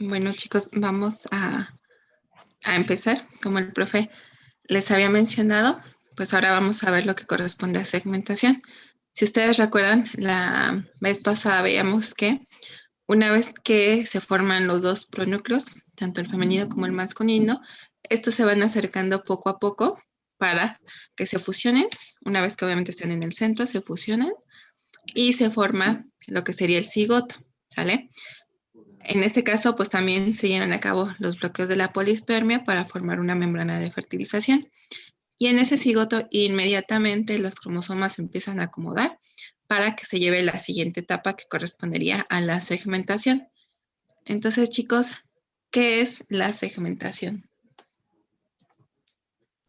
Bueno, chicos, vamos a empezar. Como el profe les había mencionado, pues ahora vamos a ver lo que corresponde a segmentación. Si ustedes recuerdan, la vez pasada veíamos que una vez que se forman los dos pronúcleos, tanto el femenino como el masculino, estos se van acercando poco a poco para que se fusionen. Una vez que obviamente están en el centro, se fusionan y se forma lo que sería el cigoto, ¿sale? En este caso, pues también se llevan a cabo los bloqueos de la polispermia para formar una membrana de fertilización. Y en ese cigoto inmediatamente los cromosomas se empiezan a acomodar para que se lleve la siguiente etapa que correspondería a la segmentación. Entonces, chicos, ¿qué es la segmentación?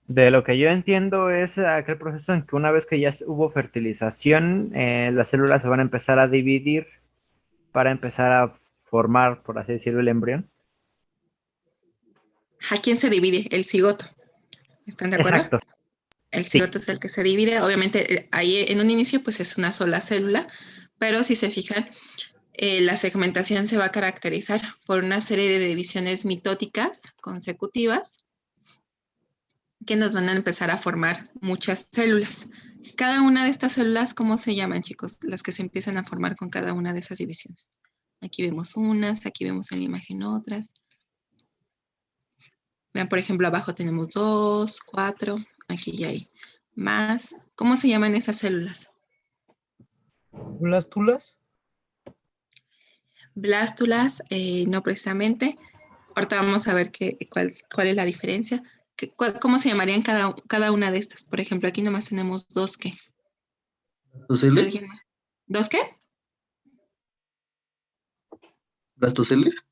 De lo que yo entiendo es aquel proceso en que una vez que ya hubo fertilización, las células se van a empezar a dividir para empezar a formar, por así decirlo, el embrión. ¿A quién se divide? El cigoto. ¿Están de acuerdo? Exacto, El sí. cigoto es el que se divide. Obviamente, ahí en un inicio, pues es una sola célula, pero si se fijan, la segmentación se va a caracterizar por una serie de divisiones mitóticas consecutivas que nos van a empezar a formar muchas células. Cada una de estas células, ¿cómo se llaman, chicos? Las que se empiezan a formar con cada una de esas divisiones. Aquí vemos unas, aquí vemos en la imagen otras. Vean, por ejemplo, abajo tenemos 2, 4, aquí ya hay más. ¿Cómo se llaman esas células? Blástulas. Blástulas, no precisamente. Ahorita vamos a ver cuál es la diferencia. ¿Cómo se llamarían cada una de estas? Por ejemplo, aquí nomás tenemos dos que. ¿Blastoceles? ¿Alguien más? ¿Dos qué? ¿Blastoceles?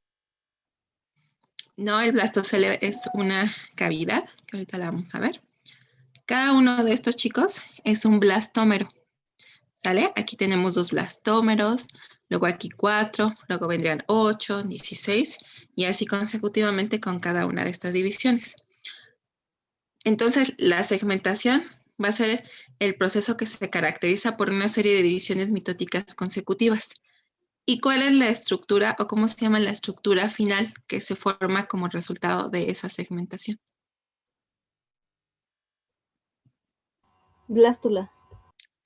No, el blastocele es una cavidad, que ahorita la vamos a ver. Cada uno de estos chicos es un blastómero, ¿sale? Aquí tenemos dos blastómeros, luego aquí 4, luego vendrían 8, 16 y así consecutivamente con cada una de estas divisiones. Entonces, la segmentación va a ser el proceso que se caracteriza por una serie de divisiones mitóticas consecutivas. ¿Y cuál es la estructura o cómo se llama la estructura final que se forma como resultado de esa segmentación? Blástula.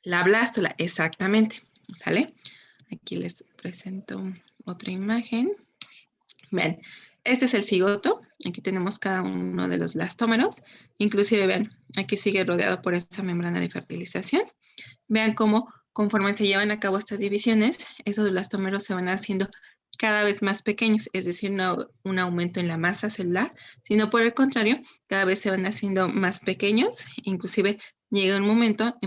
La blástula, exactamente, ¿sale? Aquí les presento otra imagen. Vean, este es el cigoto. Aquí tenemos cada uno de los blastómeros. Inclusive, vean, aquí sigue rodeado por esta membrana de fertilización. Vean cómo conforme se llevan a cabo estas divisiones, esos blastómeros se van haciendo cada vez más pequeños, es decir, no un aumento en la masa celular, sino por el contrario, cada vez se van haciendo más pequeños, inclusive llega un momento,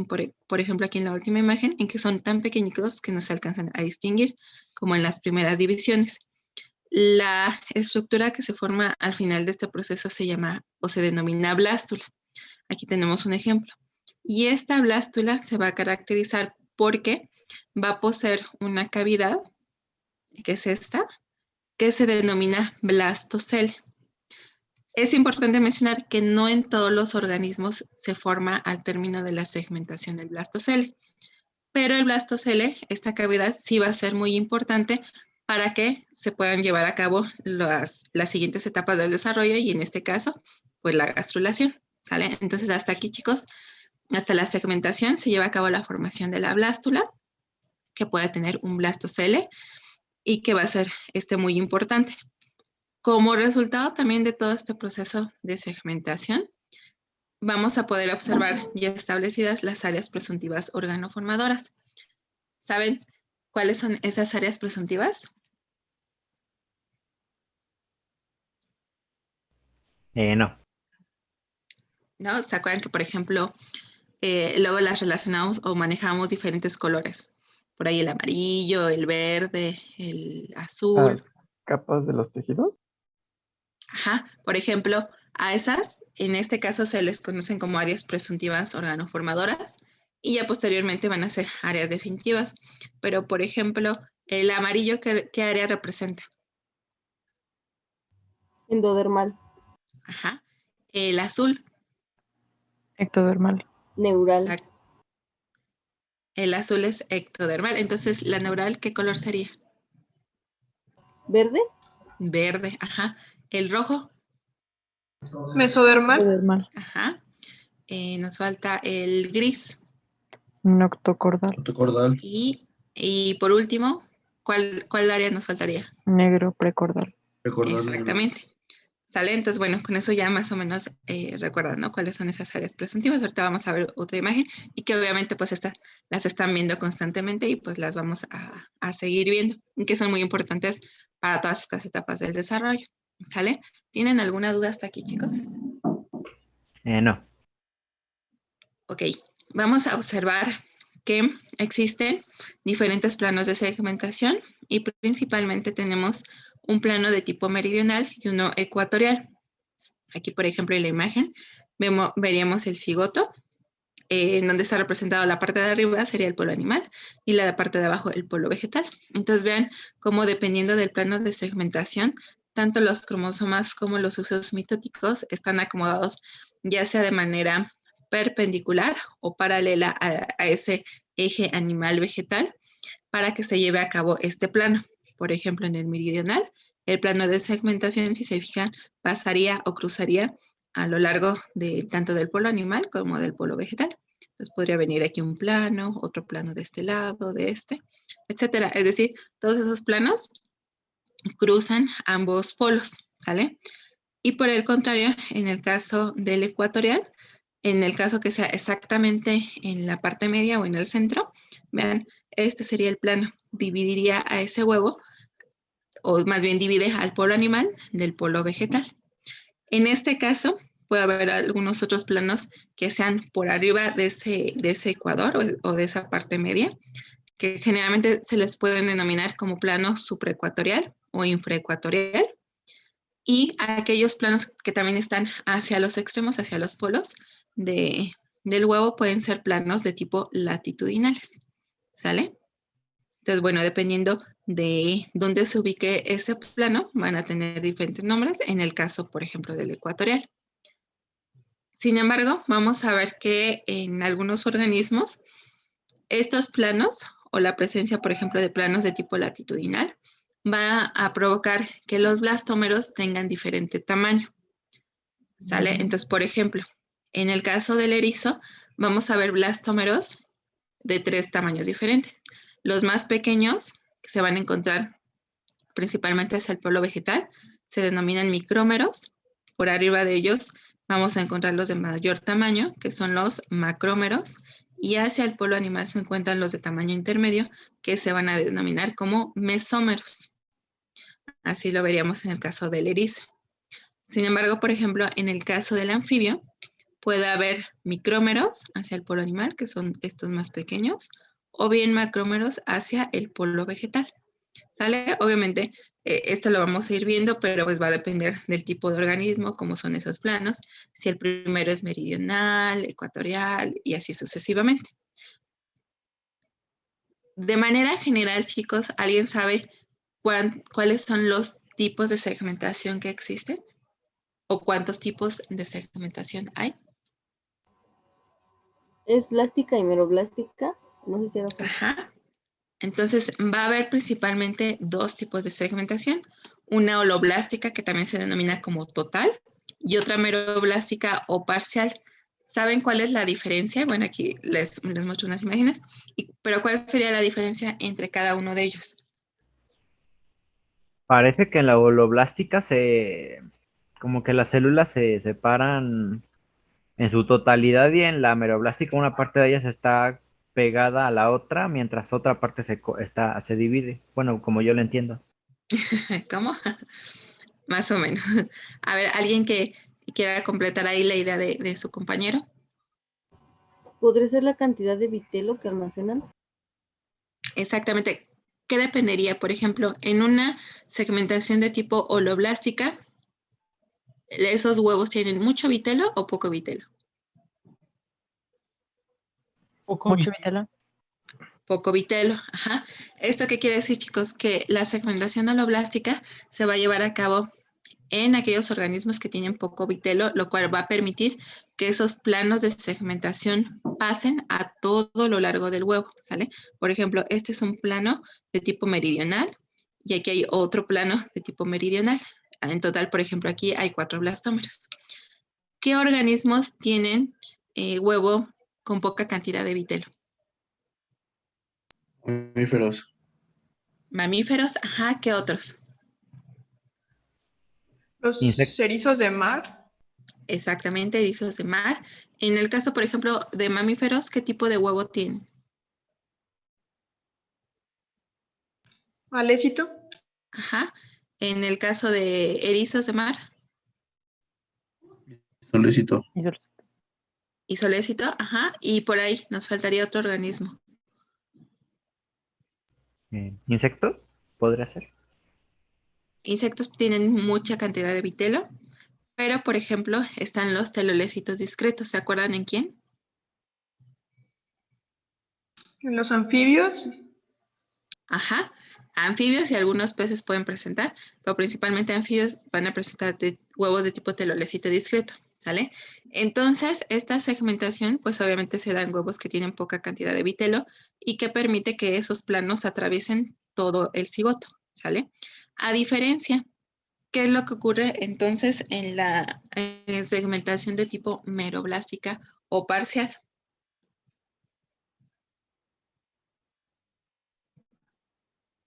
por ejemplo aquí en la última imagen, en que son tan pequeñitos que no se alcanzan a distinguir, como en las primeras divisiones. La estructura que se forma al final de este proceso se llama o se denomina blástula. Aquí tenemos un ejemplo. Y esta blástula se va a caracterizar porque va a poseer una cavidad, que es esta, que se denomina blastocele. Es importante mencionar que no en todos los organismos se forma al término de la segmentación del blastocele, pero el blastocele, esta cavidad, sí va a ser muy importante para que se puedan llevar a cabo las siguientes etapas del desarrollo y en este caso, pues la gastrulación, ¿sale? Entonces hasta aquí, chicos, hasta la segmentación se lleva a cabo la formación de la blástula, que puede tener un blastocele y que va a ser muy importante. Como resultado también de todo este proceso de segmentación, vamos a poder observar ya establecidas las áreas presuntivas organoformadoras. ¿Saben cuáles son esas áreas presuntivas? No. ¿No? ¿Se acuerdan que, por ejemplo, luego las relacionamos o manejamos diferentes colores? Por ahí el amarillo, el verde, el azul. Las capas de los tejidos. Ajá. Por ejemplo, a esas, en este caso se les conocen como áreas presuntivas organoformadoras y ya posteriormente van a ser áreas definitivas. Pero, por ejemplo, el amarillo, ¿qué área representa? Endodermal. Ajá. El azul, Ectodermal. Neural. exacto. El azul es ectodermal. Entonces, la neural, ¿qué color sería? ¿Verde? Verde, ajá. El rojo, Mesodermal. Ectodermal. ajá. Nos falta el gris. Noctocordal. Noctocordal. Y por último, ¿cuál área nos faltaría? Negro precordal. Recordar negro. Exactamente. ¿Sale? Entonces, bueno, con eso ya más o menos recuerdan, ¿no? Cuáles son esas áreas presuntivas. Ahorita vamos a ver otra imagen y que obviamente pues las están viendo constantemente y pues las vamos a seguir viendo, y que son muy importantes para todas estas etapas del desarrollo. ¿Sale? ¿Tienen alguna duda hasta aquí, chicos? No. Ok, vamos a observar que existen diferentes planos de segmentación y principalmente tenemos un plano de tipo meridional y uno ecuatorial. Aquí, por ejemplo, en la imagen veríamos el cigoto, en donde está representado la parte de arriba sería el polo animal y la parte de abajo el polo vegetal. Entonces vean cómo dependiendo del plano de segmentación, tanto los cromosomas como los usos mitóticos están acomodados ya sea de manera perpendicular o paralela a ese eje animal vegetal para que se lleve a cabo este plano. Por ejemplo, en el meridional, el plano de segmentación, si se fijan, pasaría o cruzaría a lo largo tanto del polo animal como del polo vegetal. Entonces podría venir aquí un plano, otro plano de este lado, de este, etcétera. Es decir, todos esos planos cruzan ambos polos, ¿sale? Y por el contrario, en el caso del ecuatorial, en el caso que sea exactamente en la parte media o en el centro, vean, este sería el plano. Dividiría a ese huevo, o más bien divide al polo animal del polo vegetal. En este caso, puede haber algunos otros planos que sean por arriba de ese ecuador o de esa parte media, que generalmente se les pueden denominar como plano supraecuatorial o infraecuatorial. Y aquellos planos que también están hacia los extremos, hacia los polos del huevo, pueden ser planos de tipo latitudinales, ¿sale? Entonces, bueno, dependiendo de dónde se ubique ese plano, van a tener diferentes nombres, en el caso, por ejemplo, del ecuatorial. Sin embargo, vamos a ver que en algunos organismos, estos planos o la presencia, por ejemplo, de planos de tipo latitudinal, va a provocar que los blastómeros tengan diferente tamaño, ¿sale? Entonces, por ejemplo, en el caso del erizo, vamos a ver blastómeros de 3 tamaños diferentes. Los más pequeños, que se van a encontrar principalmente hacia el polo vegetal, se denominan micrómeros. Por arriba de ellos vamos a encontrar los de mayor tamaño, que son los macrómeros, y hacia el polo animal se encuentran los de tamaño intermedio, que se van a denominar como mesómeros. Así lo veríamos en el caso del erizo. Sin embargo, por ejemplo, en el caso del anfibio, puede haber micrómeros hacia el polo animal, que son estos más pequeños, o bien macrómeros hacia el polo vegetal. ¿Sale? Obviamente, esto lo vamos a ir viendo, pero pues va a depender del tipo de organismo, cómo son esos planos, si el primero es meridional, ecuatorial y así sucesivamente. De manera general, chicos, ¿alguien sabe cuáles son los tipos de segmentación que existen? ¿O cuántos tipos de segmentación hay? ¿Es blástica y meroblástica? No sé si era fácil. Ajá. Entonces, va a haber principalmente 2 tipos de segmentación. Una holoblástica, que también se denomina como total, y otra meroblástica o parcial. ¿Saben cuál es la diferencia? Bueno, aquí les muestro unas imágenes, pero ¿cuál sería la diferencia entre cada uno de ellos? Parece que en la holoblástica como que las células se separan en su totalidad y en la meroblástica una parte de ellas está pegada a la otra, mientras otra parte se divide. Bueno, como yo lo entiendo. ¿Cómo? Más o menos. A ver, ¿alguien que quiera completar ahí la idea de su compañero? ¿Podría ser la cantidad de vitelo que almacenan? Exactamente. ¿Qué dependería? Por ejemplo, en una segmentación de tipo holoblástica, ¿esos huevos tienen mucho vitelo o poco vitelo? Mucho vitelo. Poco vitelo, ajá. ¿Esto qué quiere decir, chicos? Que la segmentación holoblástica se va a llevar a cabo en aquellos organismos que tienen poco vitelo, lo cual va a permitir que esos planos de segmentación pasen a todo lo largo del huevo, ¿sale? Por ejemplo, este es un plano de tipo meridional y aquí hay otro plano de tipo meridional. En total, por ejemplo, aquí hay 4 blastómeros. ¿Qué organismos tienen huevo con poca cantidad de vitelo? Mamíferos. Mamíferos, ajá, ¿qué otros? Los Insectos. erizos de mar. Exactamente, erizos de mar. En el caso, por ejemplo, de mamíferos, ¿qué tipo de huevo tienen? Alécito. Ajá. En el caso de erizos de mar Solecito. Y solo- y solécito, ajá. Y por ahí nos faltaría otro organismo. ¿Insectos? ¿Podría ser? Insectos tienen mucha cantidad de vitelo, pero por ejemplo están los telolecitos discretos. ¿Se acuerdan en quién? En los anfibios. Ajá. Anfibios y algunos peces pueden presentar, pero principalmente anfibios van a presentar huevos de tipo telolecito discreto, ¿sale? Entonces, esta segmentación, pues obviamente se da en huevos que tienen poca cantidad de vitelo y que permite que esos planos atraviesen todo el cigoto, ¿sale? A diferencia, ¿qué es lo que ocurre entonces en la segmentación de tipo meroblástica o parcial?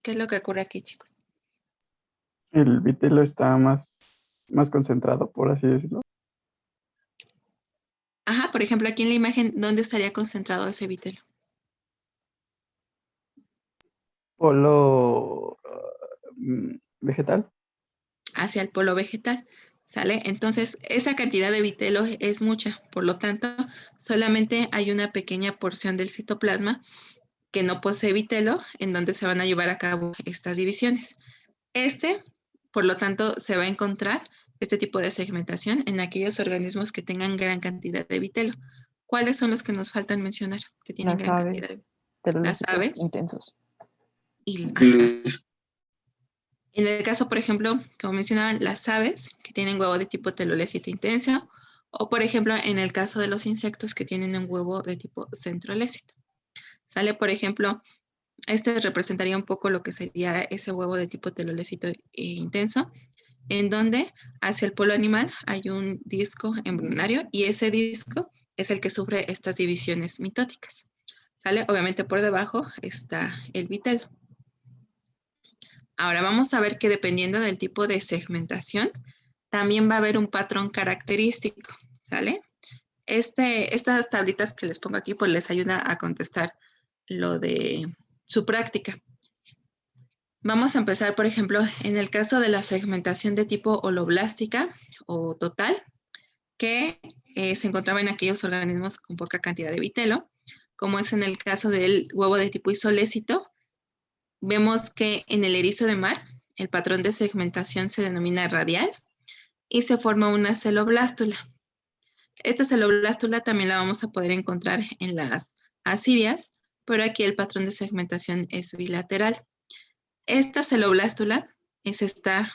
¿Qué es lo que ocurre aquí, chicos? El vitelo está más concentrado, por así decirlo. Ajá, por ejemplo, aquí en la imagen, ¿dónde estaría concentrado ese vitelo? Polo vegetal. Hacia el polo vegetal, ¿sale? Entonces, esa cantidad de vitelo es mucha, por lo tanto, solamente hay una pequeña porción del citoplasma que no posee vitelo, en donde se van a llevar a cabo estas divisiones. Por lo tanto, se va a encontrar este tipo de segmentación en aquellos organismos que tengan gran cantidad de vitelo. ¿Cuáles son los que nos faltan mencionar que tienen Las gran cantidad de aves, Las telolecitos aves intensos. y Teles. en el caso, por ejemplo, como mencionaban, las aves que tienen huevo de tipo telolecito intenso, o por ejemplo, en el caso de los insectos que tienen un huevo de tipo centrolecito. Sale, por ejemplo, este representaría un poco lo que sería ese huevo de tipo telolecito intenso, en donde hacia el polo animal hay un disco embrionario y ese disco es el que sufre estas divisiones mitóticas. ¿Sale? Obviamente por debajo está el vitelo. Ahora vamos a ver que dependiendo del tipo de segmentación, también va a haber un patrón característico, ¿sale? Estas tablitas que les pongo aquí, pues les ayuda a contestar lo de su práctica. Vamos a empezar, por ejemplo, en el caso de la segmentación de tipo holoblástica o total, que se encontraba en aquellos organismos con poca cantidad de vitelo, como es en el caso del huevo de tipo isolécito. Vemos que en el erizo de mar, el patrón de segmentación se denomina radial y se forma una celoblástula. Esta celoblástula también la vamos a poder encontrar en las ascidias, pero aquí el patrón de segmentación es bilateral. Esta celoblástula es esta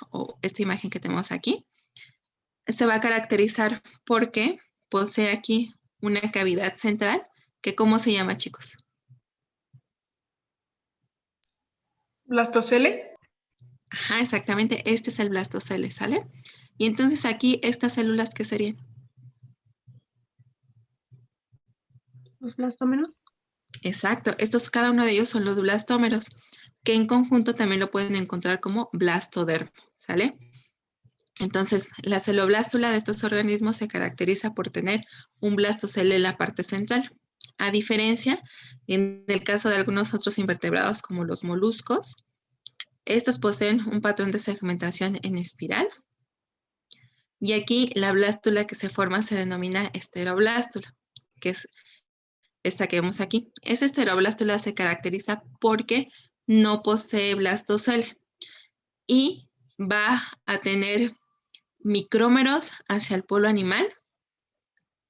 imagen que tenemos aquí. Se va a caracterizar porque posee aquí una cavidad central que ¿cómo se llama, chicos? Blastocele. Ajá, exactamente. Este es el blastocele, ¿sale? Y entonces aquí estas células, ¿qué serían? Los blastómeros. Exacto. Cada uno de ellos son los blastómeros, que en conjunto también lo pueden encontrar como blastodermo, ¿sale? Entonces, la celoblástula de estos organismos se caracteriza por tener un blastocele en la parte central. A diferencia, en el caso de algunos otros invertebrados como los moluscos, estos poseen un patrón de segmentación en espiral. Y aquí la blástula que se forma se denomina esteroblastula, que es esta que vemos aquí. Esa esteroblastula se caracteriza porque no posee blastocele y va a tener micrómeros hacia el polo animal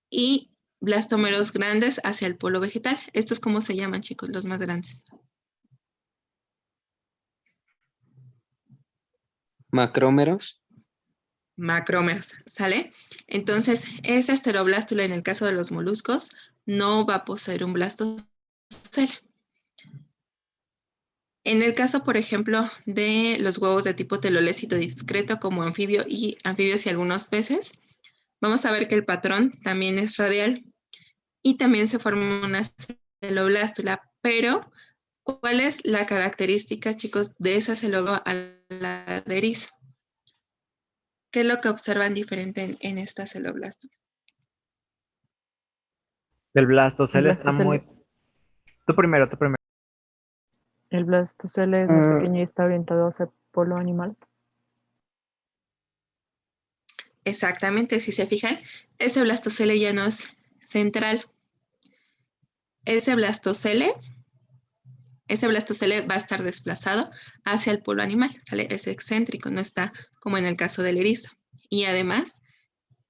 y blastómeros grandes hacia el polo vegetal. ¿Estos cómo se llaman, chicos, los más grandes? Macrómeros. Macrómeros, ¿sale? Entonces, esa esteroblastula en el caso de los moluscos no va a poseer un blastocele. En el caso, por ejemplo, de los huevos de tipo telolécito discreto como anfibios y algunos peces, vamos a ver que el patrón también es radial y también se forma una celoblástula, pero ¿cuál es la característica, chicos, de esa celoblástula a la de erizo? ¿Qué es lo que observan diferente en esta celoblástula? El blastocele El está muy... blastocele, Tú primero, tú primero. el blastocele es más Ah, pequeño y está orientado hacia el polo animal. Exactamente, si se fijan, ese blastocele ya no es central. Ese blastocele va a estar desplazado hacia el polo animal, ¿sale? Es excéntrico, no está como en el caso del erizo. Y además,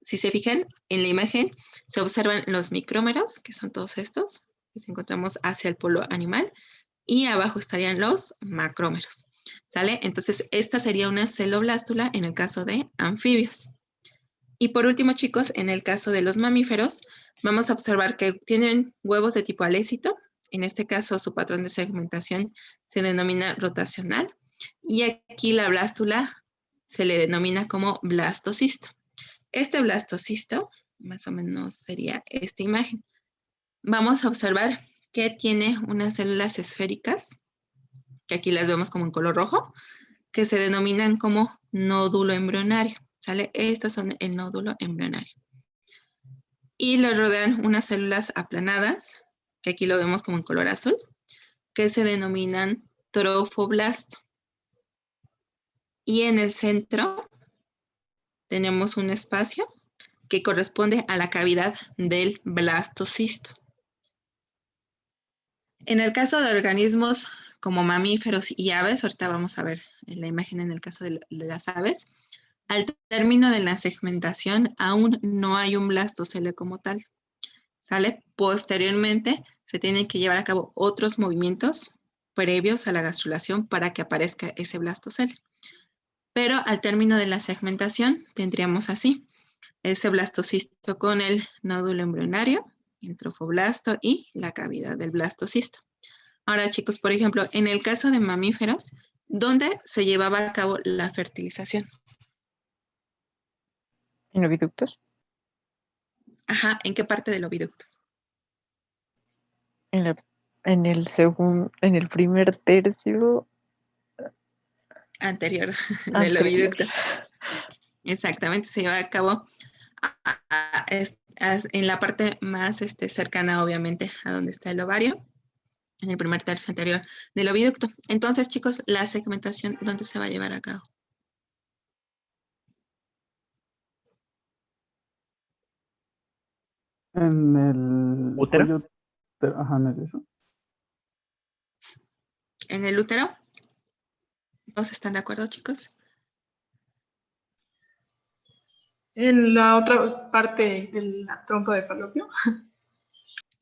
si se fijan en la imagen, se observan los micrómeros, que son todos estos, que se encontramos hacia el polo animal, y abajo estarían los macrómeros, ¿sale? Entonces, esta sería una celoblástula en el caso de anfibios. Y por último, chicos, en el caso de los mamíferos, vamos a observar que tienen huevos de tipo alécito. En este caso, su patrón de segmentación se denomina rotacional. Y aquí la blástula se le denomina como blastocisto. Este blastocisto, más o menos sería esta imagen. Vamos a observar que tiene unas células esféricas, que aquí las vemos como en color rojo, que se denominan como nódulo embrionario. ¿Sale? Estas son el nódulo embrionario. Y lo rodean unas células aplanadas, que aquí lo vemos como en color azul, que se denominan trofoblasto. Y en el centro tenemos un espacio que corresponde a la cavidad del blastocisto. En el caso de organismos como mamíferos y aves, ahorita vamos a ver la imagen en el caso de las aves, al término de la segmentación aún no hay un blastocele como tal, ¿sale? Posteriormente se tienen que llevar a cabo otros movimientos previos a la gastrulación para que aparezca ese blastocele. Pero al término de la segmentación tendríamos así, ese blastocisto con el nódulo embrionario, el trofoblasto y la cavidad del blastocisto. Ahora, chicos, por ejemplo, en el caso de mamíferos, ¿dónde se llevaba a cabo la fertilización? ¿En oviductos? Ajá, ¿en qué parte del oviducto? En en el primer tercio Anterior del anterior. oviducto. Exactamente, se lleva a cabo en la parte más cercana, obviamente, a donde está el ovario, en el primer tercio anterior del oviducto. Entonces, chicos, la segmentación, ¿dónde se va a llevar a cabo? en el ¿Útero? cuello, ajá, en el eso. ¿En el útero? ¿Todos están de acuerdo, chicos? En la otra parte de la trompa de falopio.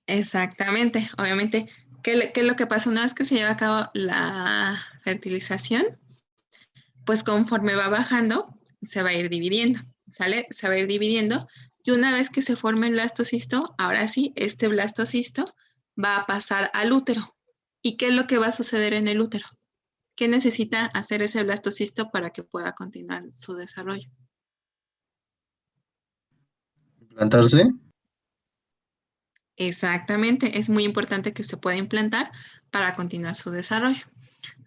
Exactamente, obviamente, ¿qué es lo que pasa una vez que se lleva a cabo la fertilización? Pues conforme va bajando, se va a ir dividiendo, ¿sale? Se va a ir dividiendo y una vez que se forme el blastocisto, ahora sí, este blastocisto va a pasar al útero. ¿Y qué es lo que va a suceder en el útero? ¿Qué necesita hacer ese blastocisto para que pueda continuar su desarrollo? Implantarse. Exactamente, es muy importante que se pueda implantar para continuar su desarrollo.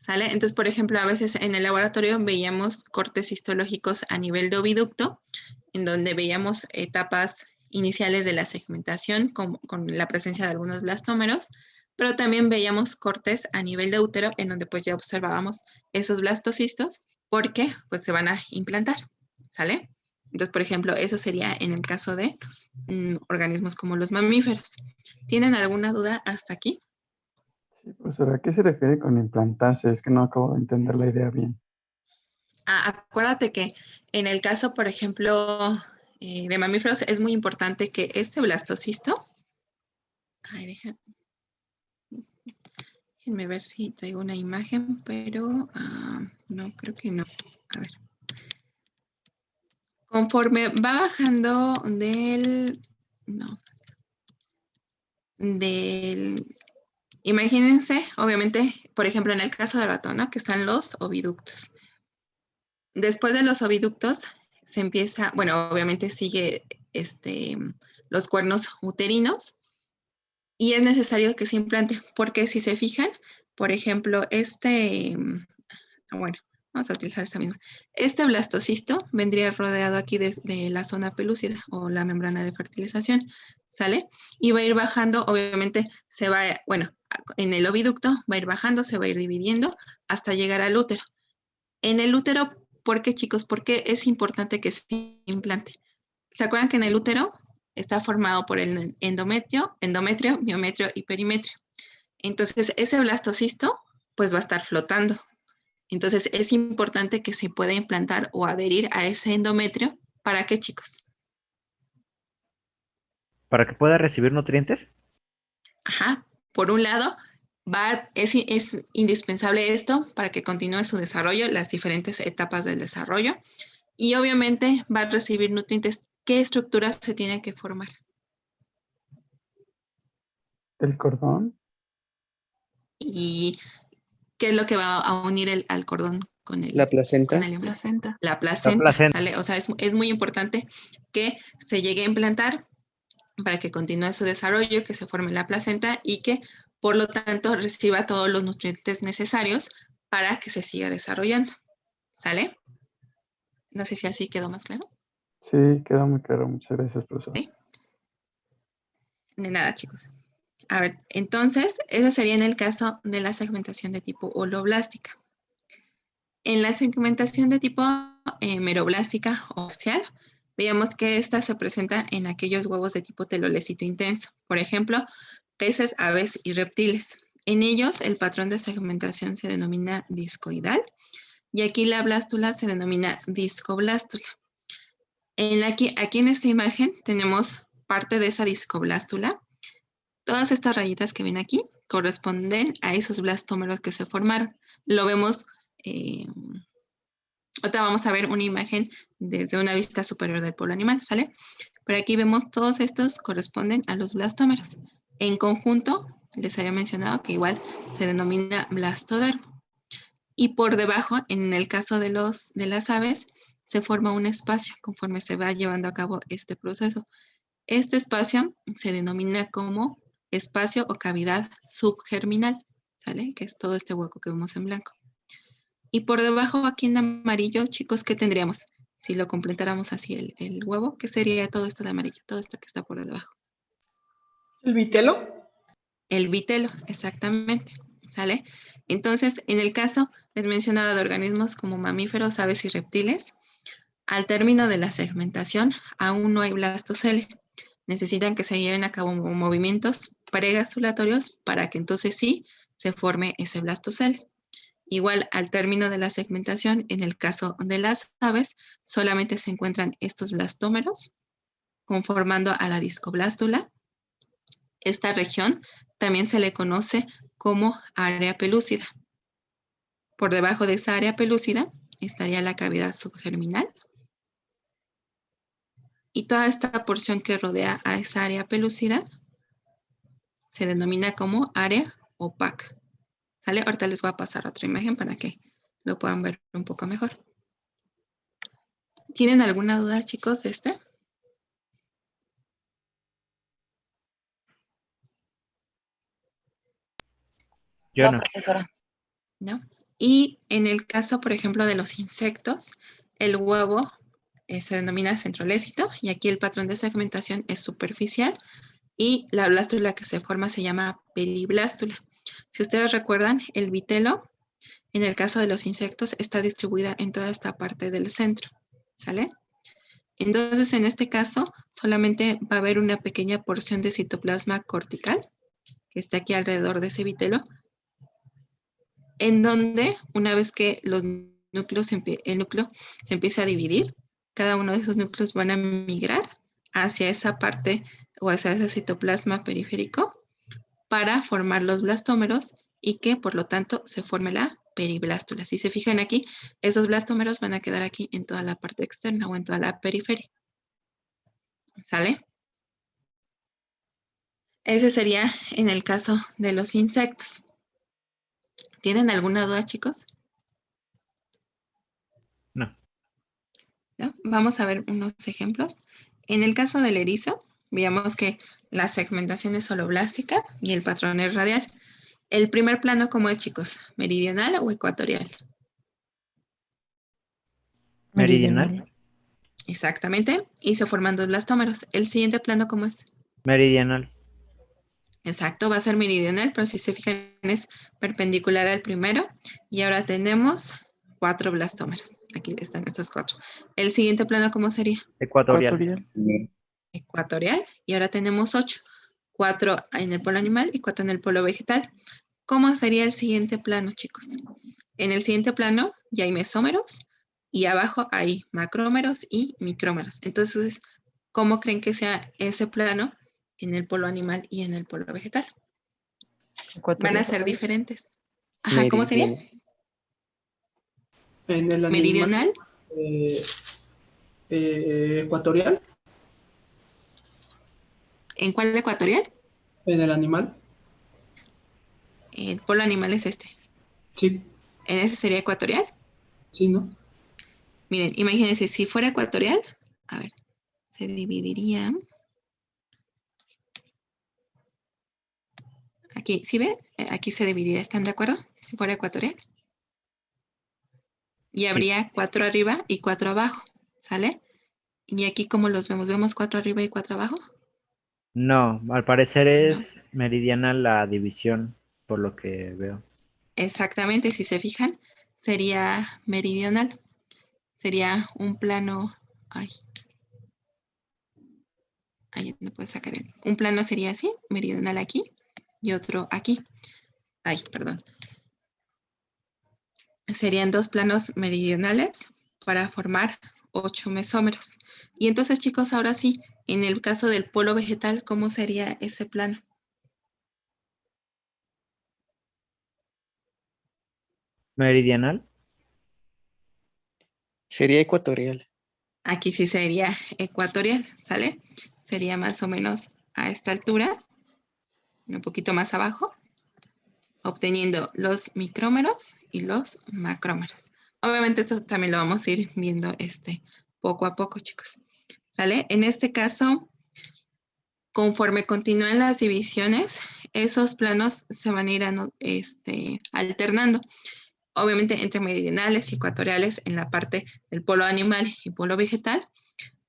¿Sale? Entonces, por ejemplo, a veces en el laboratorio veíamos cortes histológicos a nivel de oviducto, en donde veíamos etapas iniciales de la segmentación con la presencia de algunos blastómeros, pero también veíamos cortes a nivel de útero, en donde pues ya observábamos esos blastocistos, porque pues se van a implantar, ¿sale? Entonces, por ejemplo, eso sería en el caso de organismos como los mamíferos. ¿Tienen alguna duda hasta aquí? Sí, profesora, ¿a qué se refiere con implantarse? Es que no acabo de entender la idea bien. Acuérdate que en el caso, por ejemplo, de mamíferos, es muy importante que este blastocisto, déjenme ver si traigo una imagen, pero no, creo que no. A ver. Conforme va bajando del Imagínense, obviamente, por ejemplo, en el caso del ratón, ¿no? Que están los oviductos. Después de los oviductos se empieza, bueno, obviamente sigue los cuernos uterinos y es necesario que se implante, porque si se fijan, por ejemplo, bueno, vamos a utilizar esta misma. Este blastocisto vendría rodeado aquí de la zona pelúcida o la membrana de fertilización, ¿sale? Y va a ir bajando, obviamente se va, bueno, en el oviducto va a ir bajando, se va a ir dividiendo hasta llegar al útero. En el útero, ¿por qué, chicos? Porque es importante que se implante. ¿Se acuerdan que en el útero está formado por el endometrio, miometrio y perimetrio? Entonces, ese blastocisto, pues va a estar flotando. Entonces, es importante que se pueda implantar o adherir a ese endometrio. ¿Para qué, chicos? Para que pueda recibir nutrientes. Ajá. Por un lado, es indispensable esto para que continúe su desarrollo, las diferentes etapas del desarrollo. Y obviamente va a recibir nutrientes. ¿Qué estructuras se tiene que formar? El cordón. ¿Y qué es lo que va a unir al cordón con el La placenta. con el embrión? Placenta. La placenta, La placenta. ¿sale? O sea, es muy importante que se llegue a implantar para que continúe su desarrollo, que se forme la placenta y que, por lo tanto, reciba todos los nutrientes necesarios para que se siga desarrollando, ¿sale? No sé si así quedó más claro. Sí, quedó muy claro. Muchas gracias, profesor. ¿Sí? De nada, chicos. A ver, entonces, ese sería en el caso de la segmentación de tipo holoblástica. En la segmentación de tipo meroblástica o parcial, veamos que esta se presenta en aquellos huevos de tipo telolecito intenso. Por ejemplo, peces, aves y reptiles. En ellos, el patrón de segmentación se denomina discoidal y aquí la blástula se denomina discoblástula. Aquí en esta imagen tenemos parte de esa discoblástula. Todas estas rayitas que ven aquí corresponden a esos blastómeros que se formaron. Lo vemos, ahorita vamos a ver una imagen desde una vista superior del polo animal, ¿sale? Pero aquí vemos todos estos corresponden a los blastómeros. En conjunto, les había mencionado que igual se denomina blastodermo. Y por debajo, en el caso de las aves, se forma un espacio conforme se va llevando a cabo este proceso. Este espacio se denomina como espacio o cavidad subgerminal, ¿sale? Que es todo este hueco que vemos en blanco. Y por debajo, aquí en amarillo, chicos, ¿qué tendríamos? Si lo completáramos así el huevo, ¿qué sería todo esto de amarillo? Todo esto que está por debajo. ¿El vitelo? El vitelo, exactamente, ¿sale? Entonces, en el caso, les mencionaba de organismos como mamíferos, aves y reptiles, al término de la segmentación, aún no hay blastocele. Necesitan que se lleven a cabo movimientos pregasulatorios para que entonces sí se forme ese blastocele. Igual, al término de la segmentación, en el caso de las aves, solamente se encuentran estos blastómeros conformando a la discoblástula. Esta región también se le conoce como área pelúcida. Por debajo de esa área pelúcida estaría la cavidad subgerminal. Y toda esta porción que rodea a esa área pelúcida se denomina como área opaca. ¿Sale? Ahorita les voy a pasar otra imagen para que lo puedan ver un poco mejor. ¿Tienen alguna duda, chicos, de este? Yo No, no. profesora. ¿No? Y en el caso, por ejemplo, de los insectos, el huevo se denomina centrolécito y aquí el patrón de segmentación es superficial y la blástula que se forma se llama periblástula. Si ustedes recuerdan, el vitelo, en el caso de los insectos, está distribuida en toda esta parte del centro, ¿sale? Entonces, en este caso, solamente va a haber una pequeña porción de citoplasma cortical que está aquí alrededor de ese vitelo, en donde una vez que el núcleo se empieza a dividir, cada uno de esos núcleos van a migrar hacia esa parte o hacia ese citoplasma periférico para formar los blastómeros y que por lo tanto se forme la periblástula. Si se fijan aquí, esos blastómeros van a quedar aquí en toda la parte externa o en toda la periferia. ¿Sale? Ese sería en el caso de los insectos. ¿Tienen alguna duda, chicos? No. ¿No? Vamos a ver unos ejemplos. En el caso del erizo, veamos que la segmentación es holoblástica y el patrón es radial. El primer plano, ¿cómo es, chicos? ¿Meridional o ecuatorial? Meridional. Exactamente. Y se forman dos blastómeros. El siguiente plano, ¿cómo es? Meridional. Exacto, va a ser meridional, pero si se fijan es perpendicular al primero. Y ahora tenemos 4 blastómeros. Aquí están estos 4. El siguiente plano, ¿cómo sería? Ecuatorial. Ecuatorial. Y ahora tenemos 8. 4 en el polo animal y 4 en el polo vegetal. ¿Cómo sería el siguiente plano, chicos? En el siguiente plano ya hay mesómeros y abajo hay macrómeros y micrómeros. Entonces, ¿cómo creen que sea ese plano en el polo animal y en el polo vegetal? Van a ser diferentes. Ajá, ¿cómo sería? En el animal Meridional. Ecuatorial. ¿En cuál ecuatorial? En el animal. El polo animal es este. Sí, ¿En ese sería ecuatorial? sí, ¿no? Miren, imagínense, si fuera ecuatorial, a ver, se dividiría. Aquí, ¿sí ven? Aquí se dividiría, ¿están de acuerdo? Si fuera ecuatorial. Y habría 4 arriba y 4 abajo, ¿sale? Y aquí, ¿cómo los vemos? ¿Vemos 4 arriba y 4 abajo? No, al parecer No. es meridiana la división, por lo que veo. Exactamente, si se fijan, sería meridional. Sería un plano. Ay, ahí no puedo sacar el. Un plano sería así, meridional aquí y otro aquí. Ay, perdón. Serían 2 planos meridionales para formar 8 mesómeros. Y entonces, chicos, ahora sí, en el caso del polo vegetal, ¿cómo sería ese plano? Meridional. Sería ecuatorial. Aquí sí sería ecuatorial, ¿sale? Sería más o menos a esta altura, un poquito más abajo, obteniendo los micrómeros y los macrómeros. Obviamente esto también lo vamos a ir viendo poco a poco, chicos. ¿Sale? En este caso, conforme continúan las divisiones, esos planos se van a ir alternando. Obviamente entre meridionales y ecuatoriales en la parte del polo animal y polo vegetal,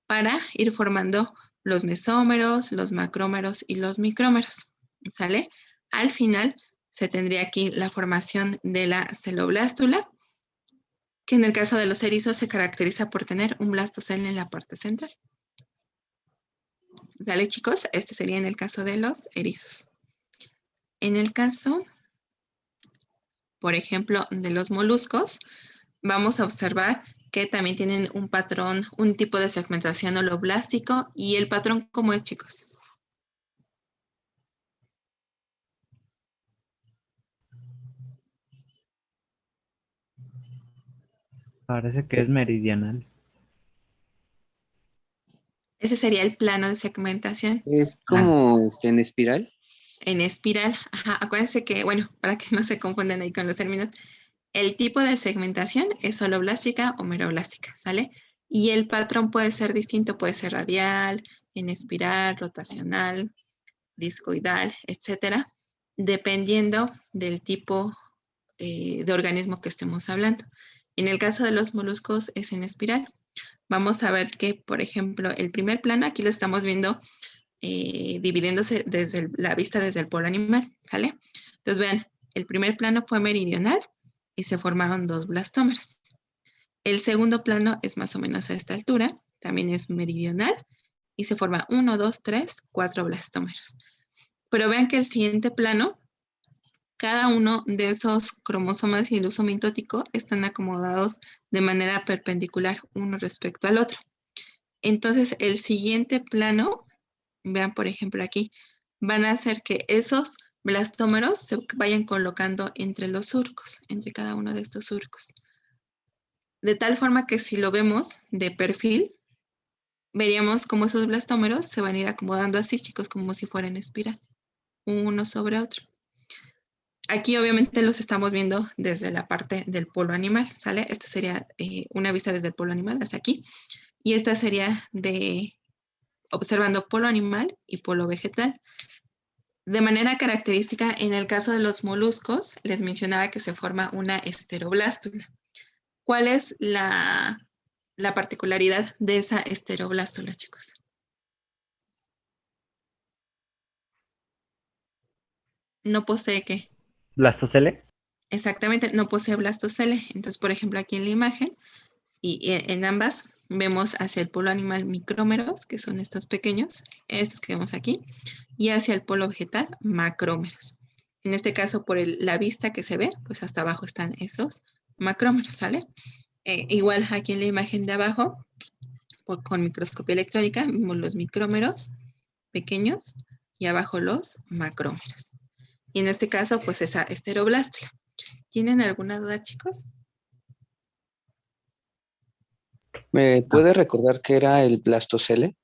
para ir formando los mesómeros, los macrómeros y los micrómeros, ¿sale? Al final se tendría aquí la formación de la celoblástula, que en el caso de los erizos se caracteriza por tener un blastocele en la parte central. ¿Sale, chicos? Este sería en el caso de los erizos. En el caso, por ejemplo, de los moluscos, vamos a observar que también tienen un patrón, un tipo de segmentación holoblástico. ¿Y el patrón cómo es, chicos? Parece que es meridional. Ese sería el plano de segmentación. Es como en espiral. En espiral. Ajá, acuérdense que, bueno, para que no se confundan ahí con los términos, el tipo de segmentación es holoblástica o meroblástica, ¿sale? Y el patrón puede ser distinto, puede ser radial, en espiral, rotacional, discoidal, etcétera, dependiendo del tipo de organismo que estemos hablando. En el caso de los moluscos es en espiral. Vamos a ver que, por ejemplo, el primer plano, aquí lo estamos viendo dividiéndose desde la vista desde el polo animal, ¿sale? Entonces, vean, el primer plano fue meridional y se formaron 2 blastómeros. El segundo plano es más o menos a esta altura, también es meridional y se forma 1, 2, 3, 4 blastómeros. Pero vean que el siguiente plano, cada uno de esos cromosomas y el uso mitótico están acomodados de manera perpendicular uno respecto al otro. Entonces, el siguiente plano, vean por ejemplo aquí, van a hacer que esos blastómeros se vayan colocando entre los surcos, entre cada uno de estos surcos. De tal forma que si lo vemos de perfil, veríamos cómo esos blastómeros se van a ir acomodando así, chicos, como si fueran espiral. uno sobre otro. Aquí obviamente los estamos viendo desde la parte del polo animal, ¿sale? Esta sería una vista desde el polo animal hasta aquí. Y esta sería de observando polo animal y polo vegetal. De manera característica, en el caso de los moluscos, les mencionaba que se forma una esteroblástula. ¿Cuál es la particularidad de esa esteroblástula, chicos? No posee ¿qué? Blastocele. Exactamente, no posee blastocele. Entonces, por ejemplo, aquí en la imagen, y en ambas vemos hacia el polo animal micrómeros, que son estos pequeños, estos que vemos aquí, y hacia el polo vegetal macrómeros. En este caso, por la vista que se ve, pues hasta abajo están esos macrómeros, ¿sale? Igual aquí en la imagen de abajo, con microscopía electrónica, vemos los micrómeros pequeños y abajo los macrómeros. Y en este caso, pues esa esteroblástula. ¿Tienen alguna duda, chicos? ¿Me puede recordar qué era el blastocele?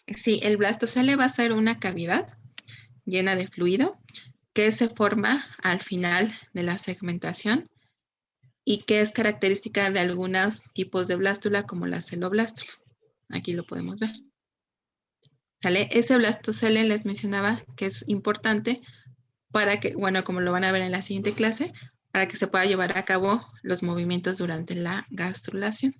Sí, el blastocele va a ser una cavidad llena de fluido que se forma al final de la segmentación y que es característica de algunos tipos de blástula como la celoblástula. Aquí lo podemos ver. ¿Sale? Ese blastocele les mencionaba que es importante para que, bueno, como lo van a ver en la siguiente clase, para que se pueda llevar a cabo los movimientos durante la gastrulación.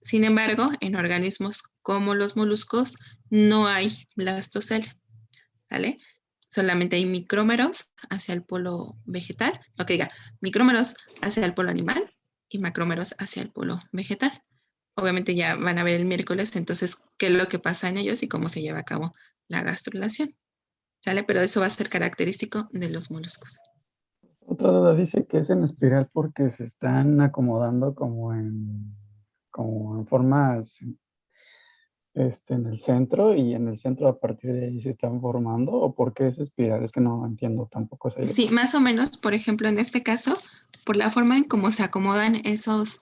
Sin embargo, en organismos como los moluscos no hay blastocele, ¿sale? Solamente hay micrómeros hacia el polo vegetal, no que diga, micrómeros hacia el polo animal y macrómeros hacia el polo vegetal. Obviamente ya van a ver el miércoles, entonces, qué es lo que pasa en ellos y cómo se lleva a cabo la gastrulación, ¿sale? Pero eso va a ser característico de los moluscos. Otra duda dice que es en espiral porque se están acomodando como en formas en el centro, y en el centro a partir de ahí se están formando, o por qué es espiral, es que no entiendo tampoco esa idea. Sí, más o menos, por ejemplo, en este caso, por la forma en cómo se acomodan esos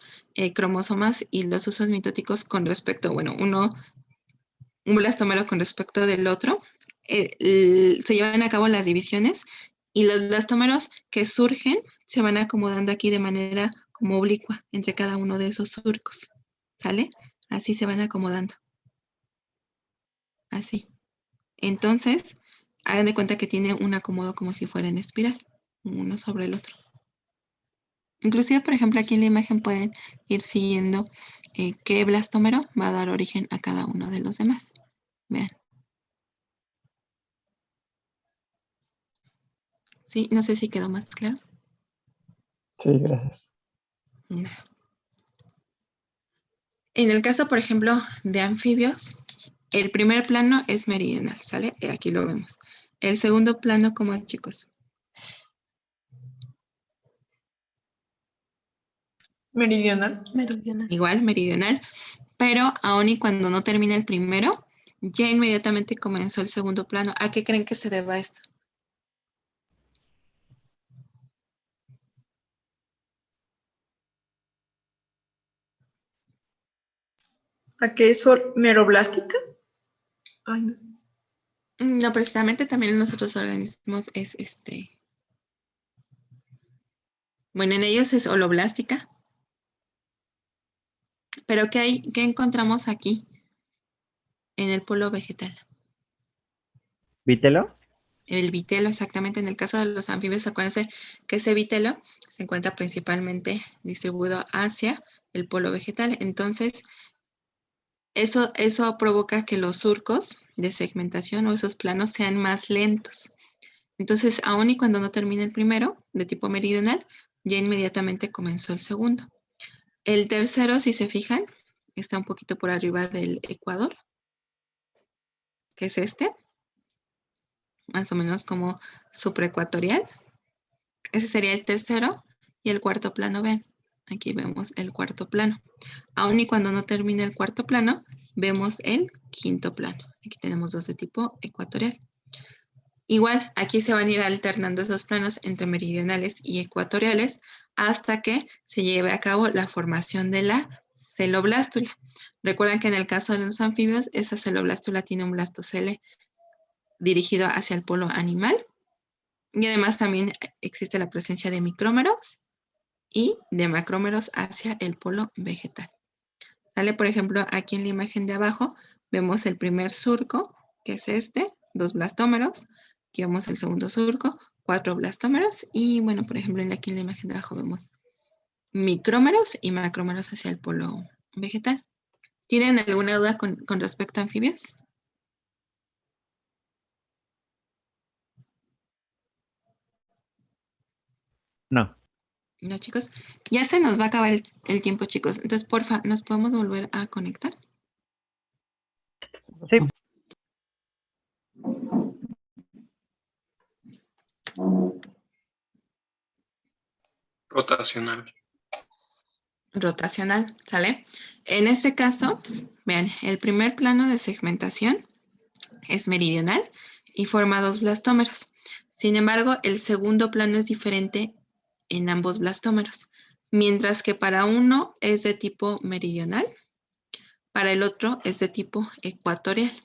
cromosomas y los usos mitóticos con respecto, bueno, un blastómero con respecto del otro, se llevan a cabo las divisiones y los blastómeros que surgen se van acomodando aquí de manera como oblicua entre cada uno de esos surcos, ¿sale? Así se van acomodando. Así. Entonces, hagan de cuenta que tiene un acomodo como si fuera en espiral, uno sobre el otro. Inclusive, por ejemplo, aquí en la imagen pueden ir siguiendo qué blastómero va a dar origen a cada uno de los demás. Vean. Sí, no sé si quedó más claro. Sí, gracias. En el caso, por ejemplo, de anfibios, el primer plano es meridional, ¿sale? Aquí lo vemos. El segundo plano, ¿cómo es, chicos? Meridional. Meridional. Igual, meridional. Pero aún y cuando no termina el primero, ya inmediatamente comenzó el segundo plano. ¿A qué creen que se deba esto? ¿A qué es meroblástica? Ay, no sé. No, precisamente también en los otros organismos es bueno, en ellos es holoblástica. Pero ¿qué encontramos aquí en el polo vegetal? ¿Vitelo? El vitelo, exactamente. En el caso de los anfibios, acuérdense que ese vitelo se encuentra principalmente distribuido hacia el polo vegetal. Entonces, eso provoca que los surcos de segmentación o esos planos sean más lentos. Entonces, aun y cuando no termine el primero, de tipo meridional, ya inmediatamente comenzó el segundo. El tercero, si se fijan, está un poquito por arriba del ecuador, que es este, más o menos como supraecuatorial. Ese sería el tercero. Y el cuarto plano, ven, aquí vemos el cuarto plano. Aun y cuando no termine el cuarto plano, vemos el quinto plano. Aquí tenemos dos de tipo ecuatorial. Igual, aquí se van a ir alternando esos planos entre meridionales y ecuatoriales hasta que se lleve a cabo la formación de la celoblástula. Recuerden que en el caso de los anfibios, esa celoblástula tiene un blastocele dirigido hacia el polo animal. Y además también existe la presencia de micrómeros y de macrómeros hacia el polo vegetal. ¿Sale? Por ejemplo, aquí en la imagen de abajo vemos el primer surco, que es este, 2 blastómeros. Aquí vemos el segundo surco, 4 blastómeros. Y bueno, por ejemplo, aquí en la imagen de abajo vemos micrómeros y macrómeros hacia el polo vegetal. ¿Tienen alguna duda con respecto a anfibios? No. No, chicos. Ya se nos va a acabar el tiempo, chicos. Entonces, porfa, ¿nos podemos volver a conectar? Sí. Rotacional. Rotacional, ¿sale? En este caso, vean, el primer plano de segmentación es meridional y forma 2 blastómeros. Sin embargo, el segundo plano es diferente en ambos blastómeros, mientras que para uno es de tipo meridional, para el otro es de tipo ecuatorial.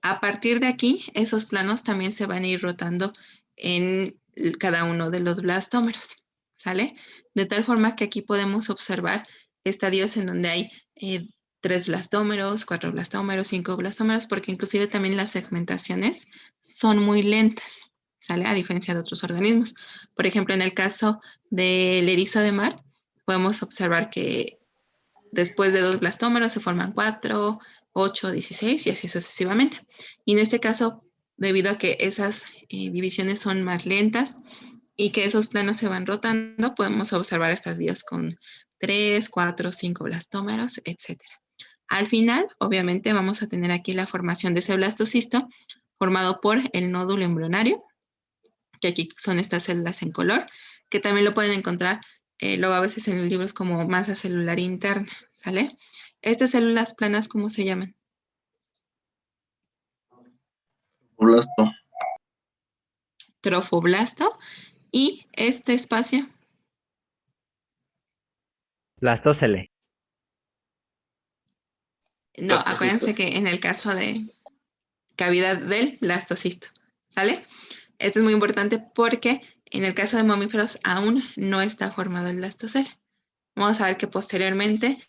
A partir de aquí, esos planos también se van a ir rotando en cada uno de los blastómeros, ¿sale? De tal forma que aquí podemos observar estadios en donde hay 3 blastómeros, 4 blastómeros, 5 blastómeros, porque inclusive también las segmentaciones son muy lentas, ¿sale? A diferencia de otros organismos. Por ejemplo, en el caso del erizo de mar, podemos observar que después de 2 blastómeros se forman 4, 8, 16 y así sucesivamente. Y en este caso, debido a que esas divisiones son más lentas y que esos planos se van rotando, podemos observar estadios con 3, 4, 5 blastómeros, etc. Al final, obviamente, vamos a tener aquí la formación de ese blastocisto formado por el nódulo embrionario, que aquí son estas células en color, que también lo pueden encontrar luego a veces en los libros como masa celular interna, ¿sale? Estas células planas, ¿cómo se llaman? Blasto. Trofoblasto. Y este espacio, Blastócele. no, Blastocisto. acuérdense que en el caso de cavidad del blastocisto, ¿sale? Esto es muy importante porque en el caso de mamíferos aún no está formado el blastocele. Vamos a ver que posteriormente,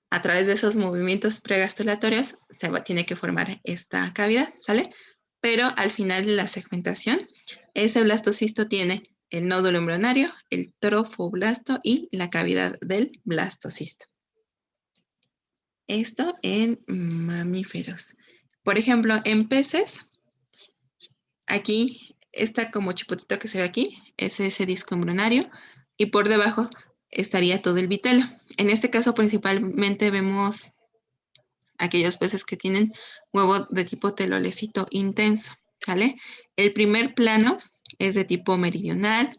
a través de esos movimientos pregastulatorios, tiene que formar esta cavidad, ¿sale? Pero al final de la segmentación, ese blastocisto tiene el nódulo embrionario, el trofoblasto y la cavidad del blastocisto. Esto en mamíferos. Por ejemplo, en peces, aquí está como chipotito que se ve aquí, es ese disco embrionario, y por debajo estaría todo el vitelo. En este caso, principalmente vemos aquellos peces que tienen huevo de tipo telolecito intenso, ¿sale? El primer plano es de tipo meridional,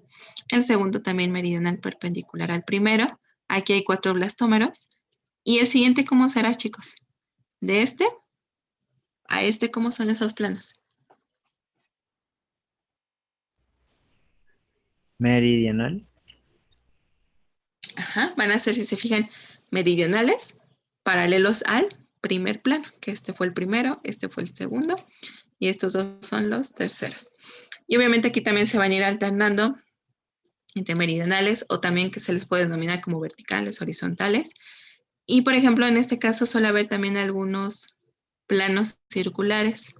el segundo también meridional perpendicular al primero. Aquí hay 4 blastómeros. Y el siguiente, ¿cómo será, chicos? De este a este, ¿cómo son esos planos? Meridional. Ajá, van a ser, si se fijan, meridionales, paralelos al primer plano, que este fue el primero, este fue el segundo, y estos dos son los terceros. Y obviamente aquí también se van a ir alternando entre meridionales o también que se les puede denominar como verticales, horizontales. Y por ejemplo, en este caso suele haber también algunos planos circulares.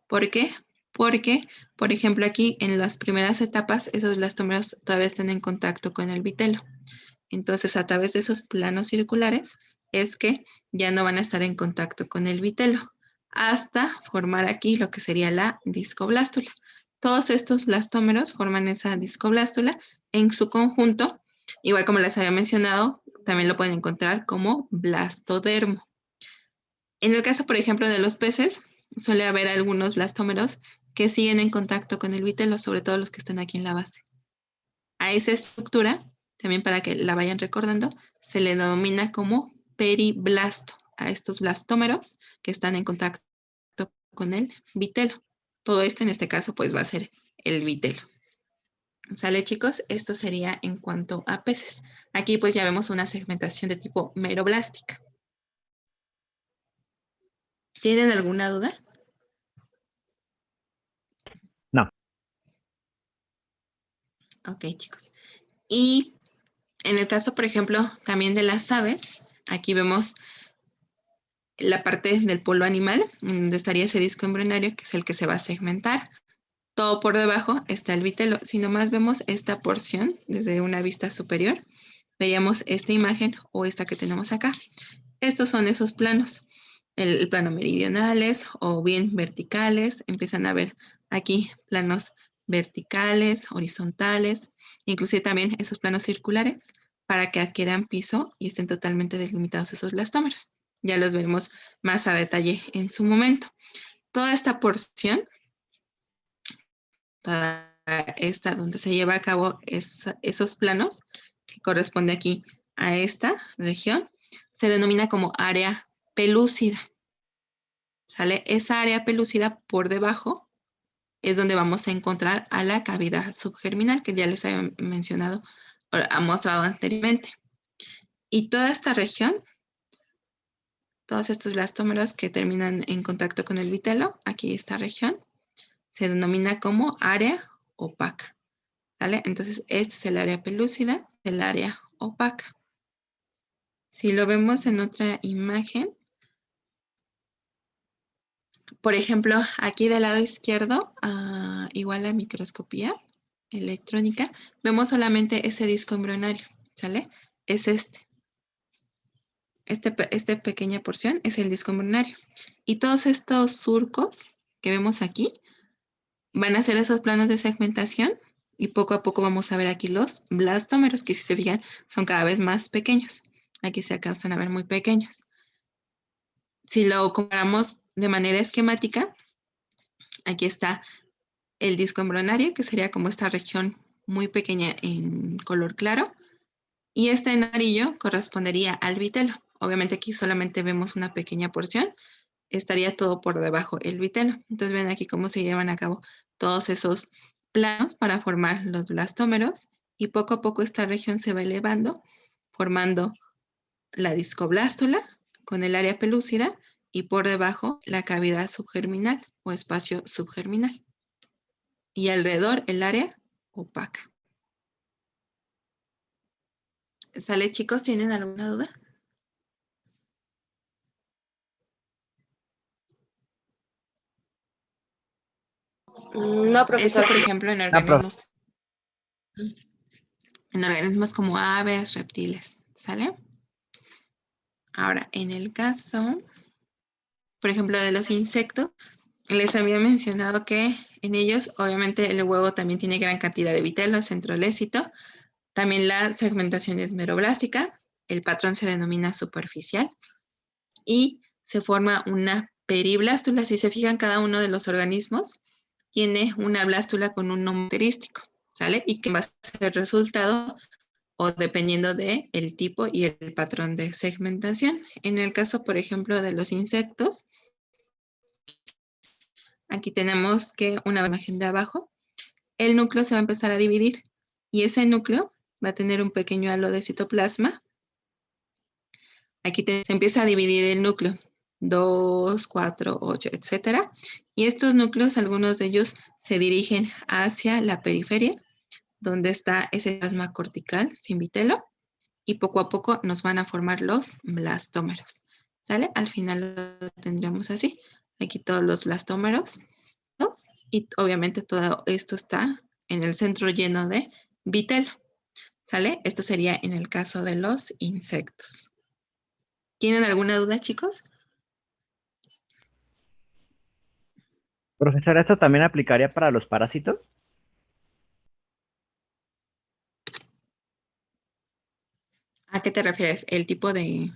¿Por qué? Porque, por ejemplo, aquí en las primeras etapas, esos blastómeros todavía están en contacto con el vitelo. Entonces, a través de esos planos circulares es que ya no van a estar en contacto con el vitelo hasta formar aquí lo que sería la discoblástula. Todos estos blastómeros forman esa discoblástula en su conjunto, igual como les había mencionado, también lo pueden encontrar como blastodermo. En el caso, por ejemplo, de los peces, suele haber algunos blastómeros que siguen en contacto con el vitelo, sobre todo los que están aquí en la base. A esa estructura, también para que la vayan recordando, se le denomina como periblasto, a estos blastómeros que están en contacto con el vitelo. Todo esto en este caso pues va a ser el vitelo. ¿Sale, chicos? Esto sería en cuanto a peces. Aquí pues ya vemos una segmentación de tipo meroblástica. ¿Tienen alguna duda? Ok, chicos. Y en el caso, por ejemplo, también de las aves, aquí vemos la parte del polo animal, en donde estaría ese disco embrionario, que es el que se va a segmentar. Todo por debajo está el vitelo. Si nomás vemos esta porción desde una vista superior, veríamos esta imagen o esta que tenemos acá. Estos son esos planos, el plano meridionales o bien verticales. Empiezan a ver aquí planos verticales, horizontales, inclusive también esos planos circulares para que adquieran piso y estén totalmente delimitados esos blastómeros. Ya los veremos más a detalle en su momento. Toda esta porción, toda esta donde se lleva a cabo esos planos, que corresponde aquí a esta región, se denomina como área pelúcida. ¿Sale? Esa área pelúcida por debajo es donde vamos a encontrar a la cavidad subgerminal, que ya les había mencionado, ha mostrado anteriormente. Y toda esta región, todos estos blastómeros que terminan en contacto con el vitelo, aquí esta región, se denomina como área opaca. ¿Sale? Entonces, este es el área pelúcida, el área opaca. Si lo vemos en otra imagen, por ejemplo, aquí del lado izquierdo, igual a microscopía electrónica, vemos solamente ese disco embrionario, ¿sale? Es esta pequeña porción es el disco embrionario. Y todos estos surcos que vemos aquí van a ser esos planos de segmentación y poco a poco vamos a ver aquí los blastómeros, que si se fijan son cada vez más pequeños. Aquí se alcanzan a ver muy pequeños. Si lo comparamos de manera esquemática, aquí está el disco embrionario, que sería como esta región muy pequeña en color claro, y este en amarillo correspondería al vitelo. Obviamente aquí solamente vemos una pequeña porción, estaría todo por debajo el vitelo. Entonces ven aquí cómo se llevan a cabo todos esos planos para formar los blastómeros, y poco a poco esta región se va elevando, formando la discoblástula con el área pelúcida y por debajo la cavidad subgerminal o espacio subgerminal. Y alrededor el área opaca. ¿Sale, chicos? ¿Tienen alguna duda? No, profesor. Esto, por ejemplo, en organismos como aves, reptiles, ¿sale? Ahora, en el caso, por ejemplo, de los insectos, les había mencionado que en ellos, obviamente, el huevo también tiene gran cantidad de vitelo, centrolécito. También la segmentación es meroblástica. El patrón se denomina superficial. Y se forma una periblástula. Si se fijan, cada uno de los organismos tiene una blástula con un nombre característico, ¿sale? Y que va a ser el resultado o dependiendo del tipo y el patrón de segmentación. En el caso, por ejemplo, de los insectos, aquí tenemos que una imagen de abajo, el núcleo se va a empezar a dividir y ese núcleo va a tener un pequeño halo de citoplasma. Aquí se empieza a dividir el núcleo, 2, 4, 8, etcétera. Y estos núcleos, algunos de ellos se dirigen hacia la periferia, donde está ese plasma cortical sin vitelo, y poco a poco nos van a formar los blastómeros. ¿Sale? Al final lo tendremos así. Aquí todos los blastómeros. Y obviamente todo esto está en el centro lleno de vitelo. ¿Sale? Esto sería en el caso de los insectos. ¿Tienen alguna duda, chicos? Profesor, ¿esto también aplicaría para los parásitos? ¿A qué te refieres? El tipo de...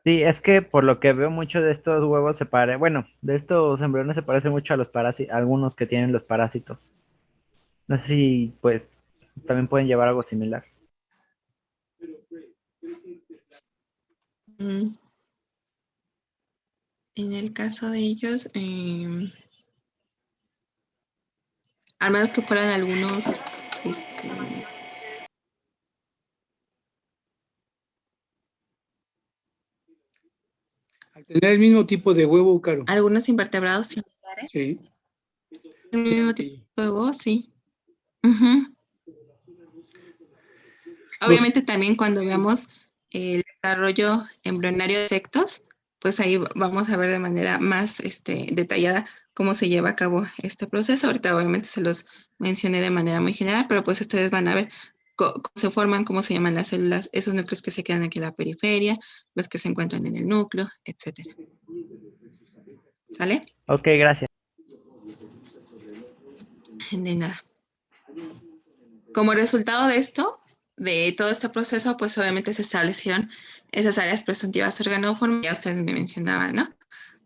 Sí, es que por lo que veo mucho de estos huevos se parece, bueno, de estos embriones se parece mucho a los parásitos, algunos que tienen los parásitos. No sé si pues también pueden llevar algo similar. En el caso de ellos, al menos que fueran algunos, Al tener el mismo tipo de huevo, Caro. algunos invertebrados similares. Sí. El mismo tipo de huevo, sí. Uh-huh. Obviamente también cuando veamos el desarrollo embrionario de insectos, pues ahí vamos a ver de manera más detallada cómo se lleva a cabo este proceso. Ahorita obviamente se los mencioné de manera muy general, pero pues ustedes van a ver cómo se forman, cómo se llaman las células, esos núcleos que se quedan aquí en la periferia, los que se encuentran en el núcleo, etcétera. ¿Sale? Ok, gracias. De nada. Como resultado de esto, de todo este proceso, pues obviamente se establecieron esas áreas presuntivas organóformes, ya ustedes me mencionaban, ¿no?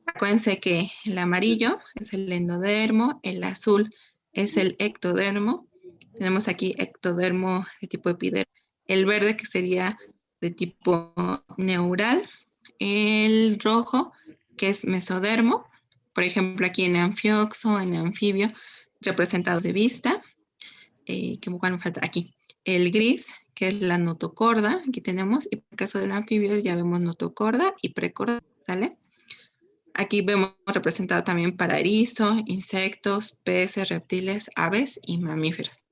Acuérdense que el amarillo es el endodermo, el azul es el ectodermo, tenemos aquí ectodermo de tipo epidermo, el verde que sería de tipo neural, el rojo que es mesodermo, por ejemplo aquí en anfioxo, en anfibio, representados de vista, ¿cuál me falta? Aquí, el gris, que es la notocorda, aquí tenemos, y en el caso del anfibio ya vemos notocorda y precorda, ¿sale? Aquí vemos representado también para erizo, insectos, peces, reptiles, aves y mamíferos.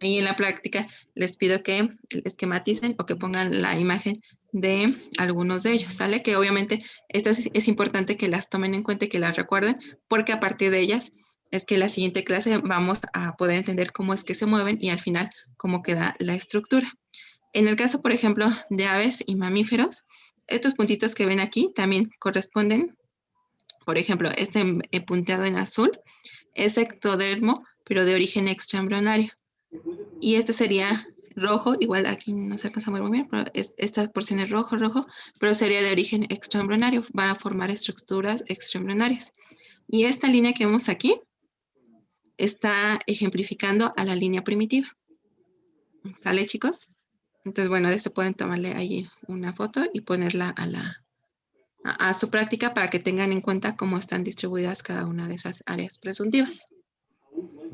Ahí en la práctica les pido que esquematicen o que pongan la imagen de algunos de ellos, ¿sale? Que obviamente estas es importante que las tomen en cuenta y que las recuerden, porque a partir de ellas es que la siguiente clase vamos a poder entender cómo es que se mueven y al final cómo queda la estructura. En el caso, por ejemplo, de aves y mamíferos, estos puntitos que ven aquí también corresponden, por ejemplo, este punteado en azul es ectodermo, pero de origen extraembrionario. Y este sería rojo, igual aquí no se alcanza a ver muy bien, pero esta porción es rojo, pero sería de origen extraembrionario, van a formar estructuras extraembrionarias. Y esta línea que vemos aquí está ejemplificando a la línea primitiva. ¿Sale, chicos? Entonces, bueno, de esto pueden tomarle ahí una foto y ponerla a su práctica para que tengan en cuenta cómo están distribuidas cada una de esas áreas presuntivas.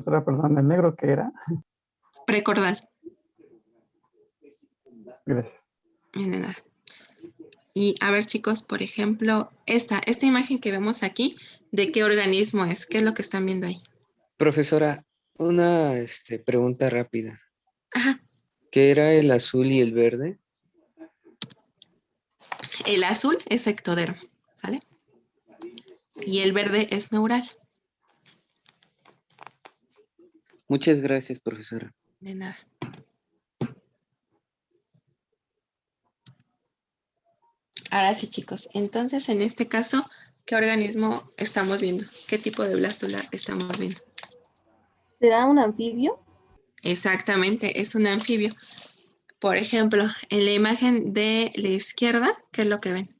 Perdón, ¿el negro qué era? Precordal. Gracias. De nada. Y a ver, chicos, por ejemplo, esta imagen que vemos aquí, ¿de qué organismo es? ¿Qué es lo que están viendo ahí? Profesora, una pregunta rápida. Ajá. ¿Qué era el azul y el verde? El azul es ectodermo, ¿sale? Y el verde es neural. Muchas gracias, profesora. De nada. Ahora sí, chicos. Entonces, en este caso, ¿qué organismo estamos viendo? ¿Qué tipo de blástula estamos viendo? ¿Será un anfibio? Exactamente, es un anfibio. Por ejemplo, en la imagen de la izquierda, ¿qué es lo que ven?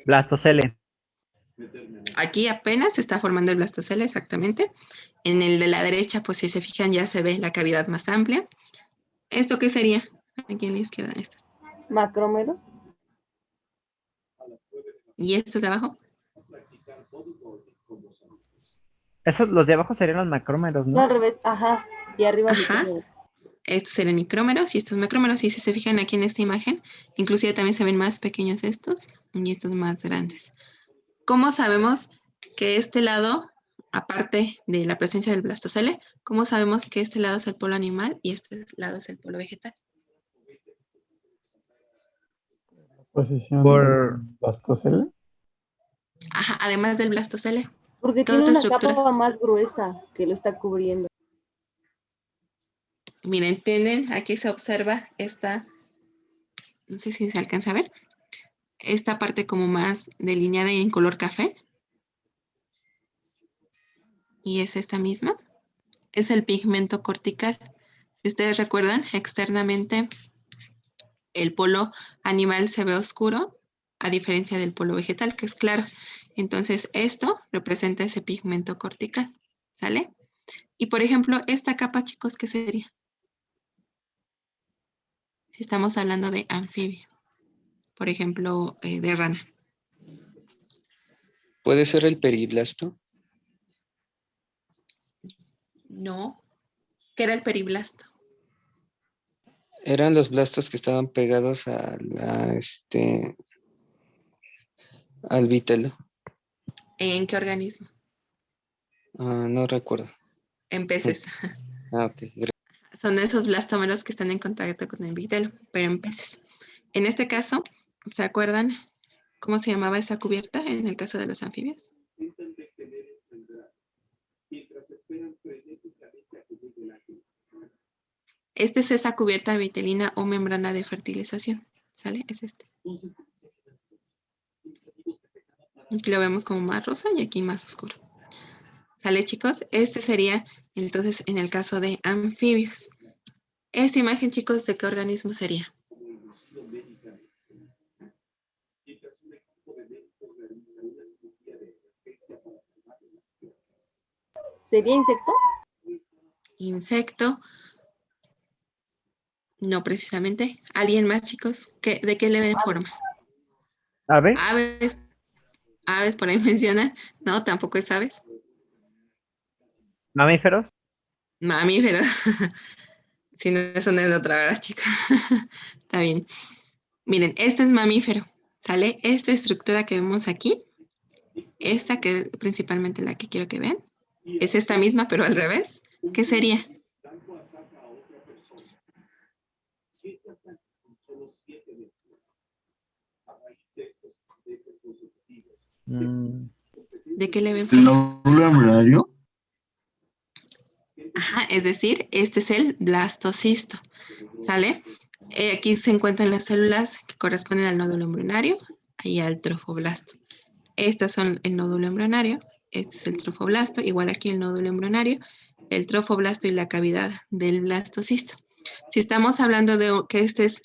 Blastocele. Aquí apenas se está formando el blastocele, exactamente. En el de la derecha, pues si se fijan, ya se ve la cavidad más amplia. ¿Esto qué sería? Aquí en la izquierda, esta. ¿Macrómero? ¿Y estos de abajo? Esos, los de abajo serían los macrómeros, No, ¿no? al revés, ajá. Y arriba Ajá. micrómero. Estos serían micrómeros y estos macrómeros. Y si se fijan aquí en esta imagen, inclusive también se ven más pequeños estos y estos más grandes. ¿Cómo sabemos que este lado, aparte de la presencia del blastocele, cómo sabemos que este lado es el polo animal y este lado es el polo vegetal? Posición Por- del blastocele. Ajá, además del blastocele. Porque ¿Qué tiene otra una estructura? capa más gruesa que lo está cubriendo. Miren, tienen, aquí se observa esta, no sé si se alcanza a ver, esta parte como más delineada y en color café. Y es esta misma. Es el pigmento cortical. Si ustedes recuerdan, externamente el polo animal se ve oscuro, a diferencia del polo vegetal, que es claro. Entonces, esto representa ese pigmento cortical, ¿sale? Y, por ejemplo, esta capa, chicos, ¿qué sería? Si estamos hablando de anfibio, por ejemplo, de rana. ¿Puede ser el periblasto? No. ¿Qué era el periblasto? Eran los blastos que estaban pegados a al vitelo. ¿En qué organismo? No recuerdo. En peces. Ok, gracias. Son esos blastómeros que están en contacto con el vitelo, pero en peces. En este caso, ¿se acuerdan cómo se llamaba esa cubierta en el caso de los anfibios? Esta es esa cubierta vitelina o membrana de fertilización. ¿Sale? Es este. Aquí lo vemos como más rosa y aquí más oscuro. ¿Sale, chicos? Este sería entonces en el caso de anfibios. Esta imagen, chicos, ¿de qué organismo sería? ¿Sería insecto? Insecto. No precisamente. ¿Alguien más, chicos? ¿De qué le ven forma? ¿Ave? Aves. Aves, por ahí mencionan. No, tampoco es aves. ¿Mamíferos? Mamíferos. Si no, eso no es otra, ¿verdad, chicos? Está bien. Miren, este es mamífero. ¿Sale? Esta estructura que vemos aquí, esta que es principalmente la que quiero que vean, es esta misma, pero al revés. ¿Qué sería? ¿De qué le ven ¿El forma? nódulo embrionario? Ajá, es decir, este es el blastocisto. ¿Sale? Aquí se encuentran las células que corresponden al nódulo embrionario y al trofoblasto. Estas son el nódulo embrionario, este es el trofoblasto, igual aquí el nódulo embrionario, el trofoblasto y la cavidad del blastocisto. Si estamos hablando de que este es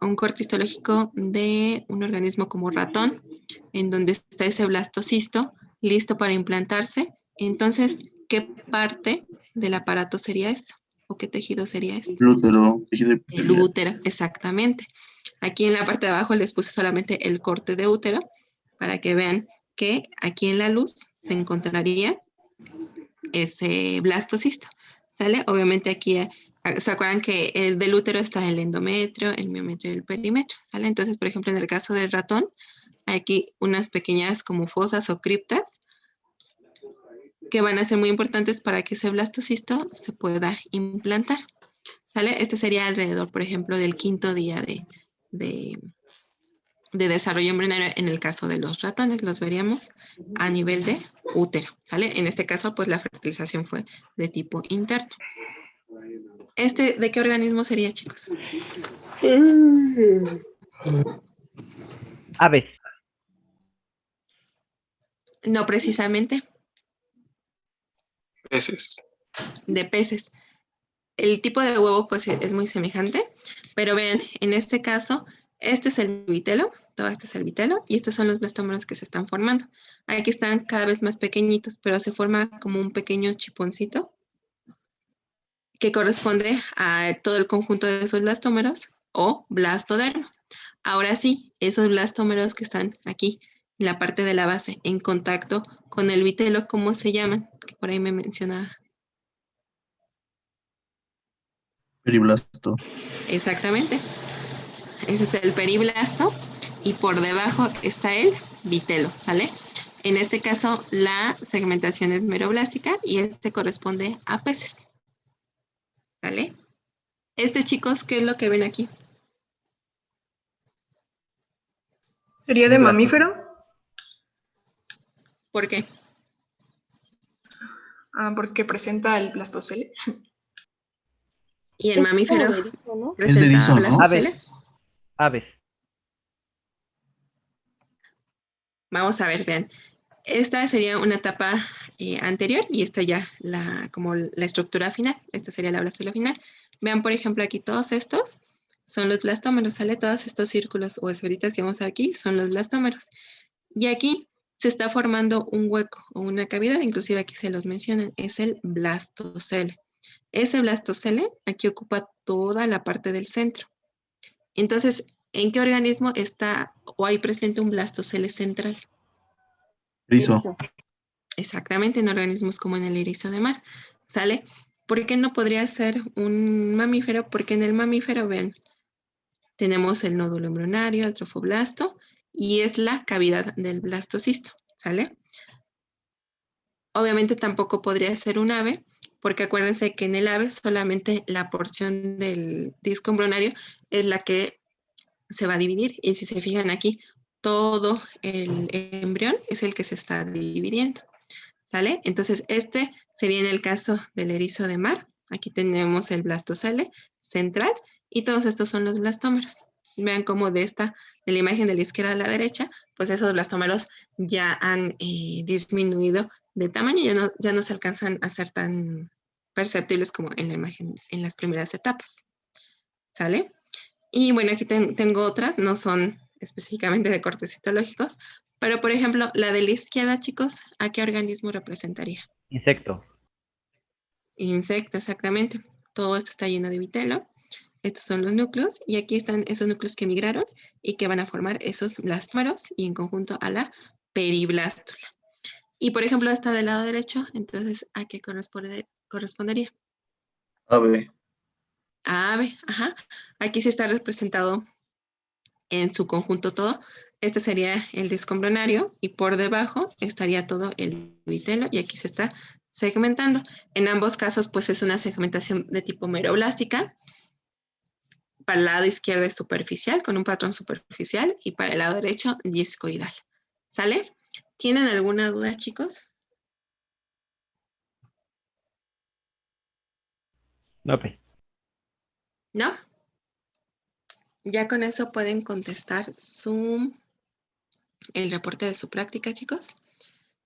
un corte histológico de un organismo como ratón, en donde está ese blastocisto listo para implantarse, entonces, ¿qué parte del aparato sería esto? ¿O qué tejido sería esto? El útero, tejido El epitelial. útero, exactamente. Aquí en la parte de abajo les puse solamente el corte de útero para que vean que aquí en la luz se encontraría ese blastocisto. ¿Sale? Obviamente aquí, ¿se acuerdan que el del útero está el endometrio, el miometrio y el perimetrio? ¿Sale? Entonces, por ejemplo, en el caso del ratón, hay aquí unas pequeñas como fosas o criptas que van a ser muy importantes para que ese blastocisto se pueda implantar. ¿Sale? Este sería alrededor, por ejemplo, del 5º día de desarrollo embrionario en el caso de los ratones. Los veríamos a nivel de útero. ¿Sale? En este caso, pues la fertilización fue de tipo interno. ¿De qué organismo sería, chicos? Aves. No precisamente, Peces. de peces. El tipo de huevo pues es muy semejante, pero vean, en este caso, este es el vitelo, todo este es el vitelo, y estos son los blastómeros que se están formando. Aquí están cada vez más pequeñitos, pero se forma como un pequeño chiponcito que corresponde a todo el conjunto de esos blastómeros o blastodermo. Ahora sí, esos blastómeros que están aquí en la parte de la base en contacto con el vitelo, ¿cómo se llaman? Que por ahí me mencionaba. Periblasto. Exactamente. Ese es el periblasto y por debajo está el vitelo, ¿sale? En este caso, la segmentación es meroblástica y este corresponde a peces, ¿sale? Chicos, ¿qué es lo que ven aquí? ¿Sería de mamífero? ¿Por qué? Porque presenta el blastocele. Y el mamífero como de erizo, ¿no? Es de erizo, ¿no? blastocele. Aves. Vamos a ver, vean. Esta sería una etapa anterior y esta ya como la estructura final. Esta sería la blastula final. Vean, por ejemplo, aquí todos estos son los blastómeros, ¿sale? Todos estos círculos o esferitas que vemos aquí son los blastómeros. Y aquí se está formando un hueco o una cavidad, inclusive aquí se los mencionan, es el blastocele. Ese blastocele aquí ocupa toda la parte del centro. Entonces, ¿en qué organismo está o hay presente un blastocele central? Erizo. Exactamente, en organismos como en el erizo de mar, ¿sale? ¿Por qué no podría ser un mamífero? Porque en el mamífero, ven, tenemos el nódulo embrionario, el trofoblasto, y es la cavidad del blastocisto, ¿sale? Obviamente tampoco podría ser un ave, porque acuérdense que en el ave solamente la porción del disco embrionario es la que se va a dividir. Y si se fijan aquí, todo el embrión es el que se está dividiendo. ¿Sale? Entonces, este sería en el caso del erizo de mar. Aquí tenemos el blastocele central y todos estos son los blastómeros. Vean cómo de la imagen de la izquierda a la derecha, pues esos blastómeros ya han disminuido de tamaño, ya no se alcanzan a ser tan perceptibles como en la imagen en las primeras etapas. ¿Sale? Y bueno, aquí tengo otras, no son específicamente de cortes citológicos, pero por ejemplo, la de la izquierda, chicos, ¿a qué organismo representaría? Insecto. Insecto, exactamente. Todo esto está lleno de vitelo. Estos son los núcleos y aquí están esos núcleos que migraron y que van a formar esos blastómeros y en conjunto a la periblástula. Y por ejemplo, esta del lado derecho, entonces, ¿a qué correspondería? Ave. A ave, ajá. Aquí sí está representado en su conjunto todo. Este sería el disco embrionario y por debajo estaría todo el vitelo y aquí se está segmentando. En ambos casos, pues es una segmentación de tipo meroblástica. Para el lado izquierdo es superficial, con un patrón superficial, y para el lado derecho, discoidal. ¿Sale? ¿Tienen alguna duda, chicos? No, pues. ¿No? Ya con eso pueden contestar el reporte de su práctica, chicos.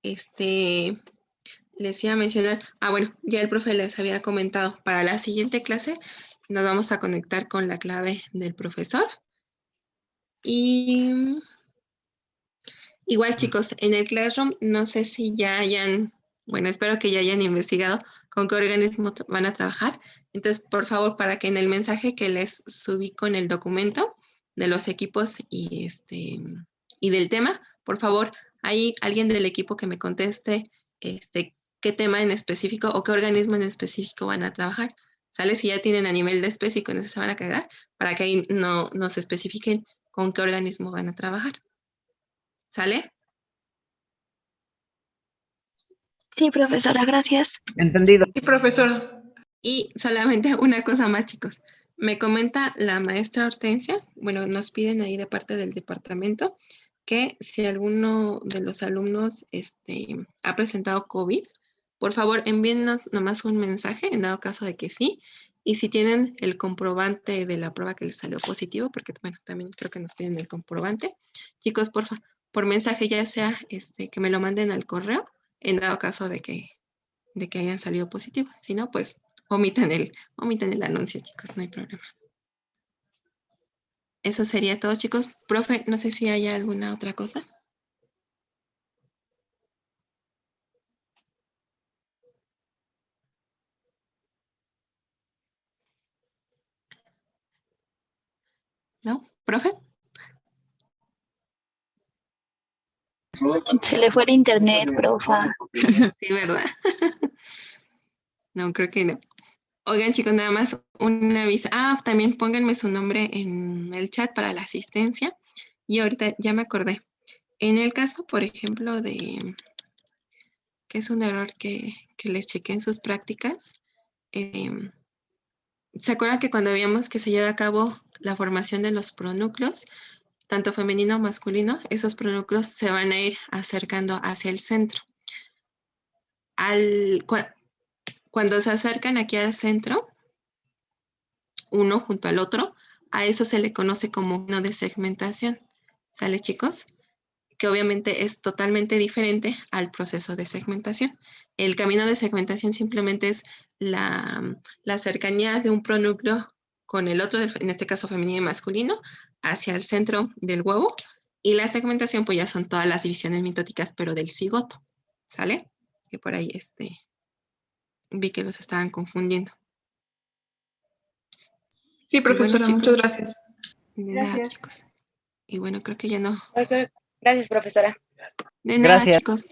Les iba a mencionar, bueno, ya el profe les había comentado, para la siguiente clase nos vamos a conectar con la clave del profesor. Y igual, chicos, en el Classroom, no sé si ya espero que ya hayan investigado con qué organismo van a trabajar. Entonces, por favor, para que en el mensaje que les subí con el documento de los equipos y del tema, por favor, hay alguien del equipo que me conteste qué tema en específico o qué organismo en específico van a trabajar. ¿Sale? Si ya tienen a nivel de especie y con eso se van a quedar, para que ahí no nos especifiquen con qué organismo van a trabajar. ¿Sale? Sí, profesora, gracias. Entendido. Sí, profesora. Y solamente una cosa más, chicos. Me comenta la maestra Hortensia, bueno, nos piden ahí de parte del departamento que si alguno de los alumnos ha presentado COVID, por favor envíennos nomás un mensaje en dado caso de que sí. Y si tienen el comprobante de la prueba que les salió positivo, porque bueno, también creo que nos piden el comprobante. Chicos, por mensaje ya sea que me lo manden al correo en dado caso de que hayan salido positivos. Si no, pues omiten el anuncio, chicos, no hay problema. Eso sería todo, chicos. Profe, no sé si hay alguna otra cosa. ¿No? ¿Profe? Se le fue el internet, profa. Sí, ¿verdad? No, creo que no. Oigan, chicos, nada más un aviso. También pónganme su nombre en el chat para la asistencia. Y ahorita ya me acordé. En el caso, por ejemplo, de que es un error que les chequé en sus prácticas, ¿se acuerdan que cuando veíamos que se lleva a cabo la formación de los pronúcleos, tanto femenino como masculino, esos pronúcleos se van a ir acercando hacia el centro? Cuando se acercan aquí al centro, uno junto al otro, a eso se le conoce como camino de segmentación. ¿Sale, chicos? Que obviamente es totalmente diferente al proceso de segmentación. El camino de segmentación simplemente es la cercanía de un pronúcleo con el otro, en este caso femenino y masculino, hacia el centro del huevo. Y la segmentación, pues ya son todas las divisiones mitóticas, pero del cigoto. ¿Sale? Que por ahí vi que los estaban confundiendo. Sí, profesora, bueno, chicos, muchas gracias. De nada, Gracias. chicos. Y bueno, creo que ya no. Gracias, profesora. De nada, Gracias. chicos.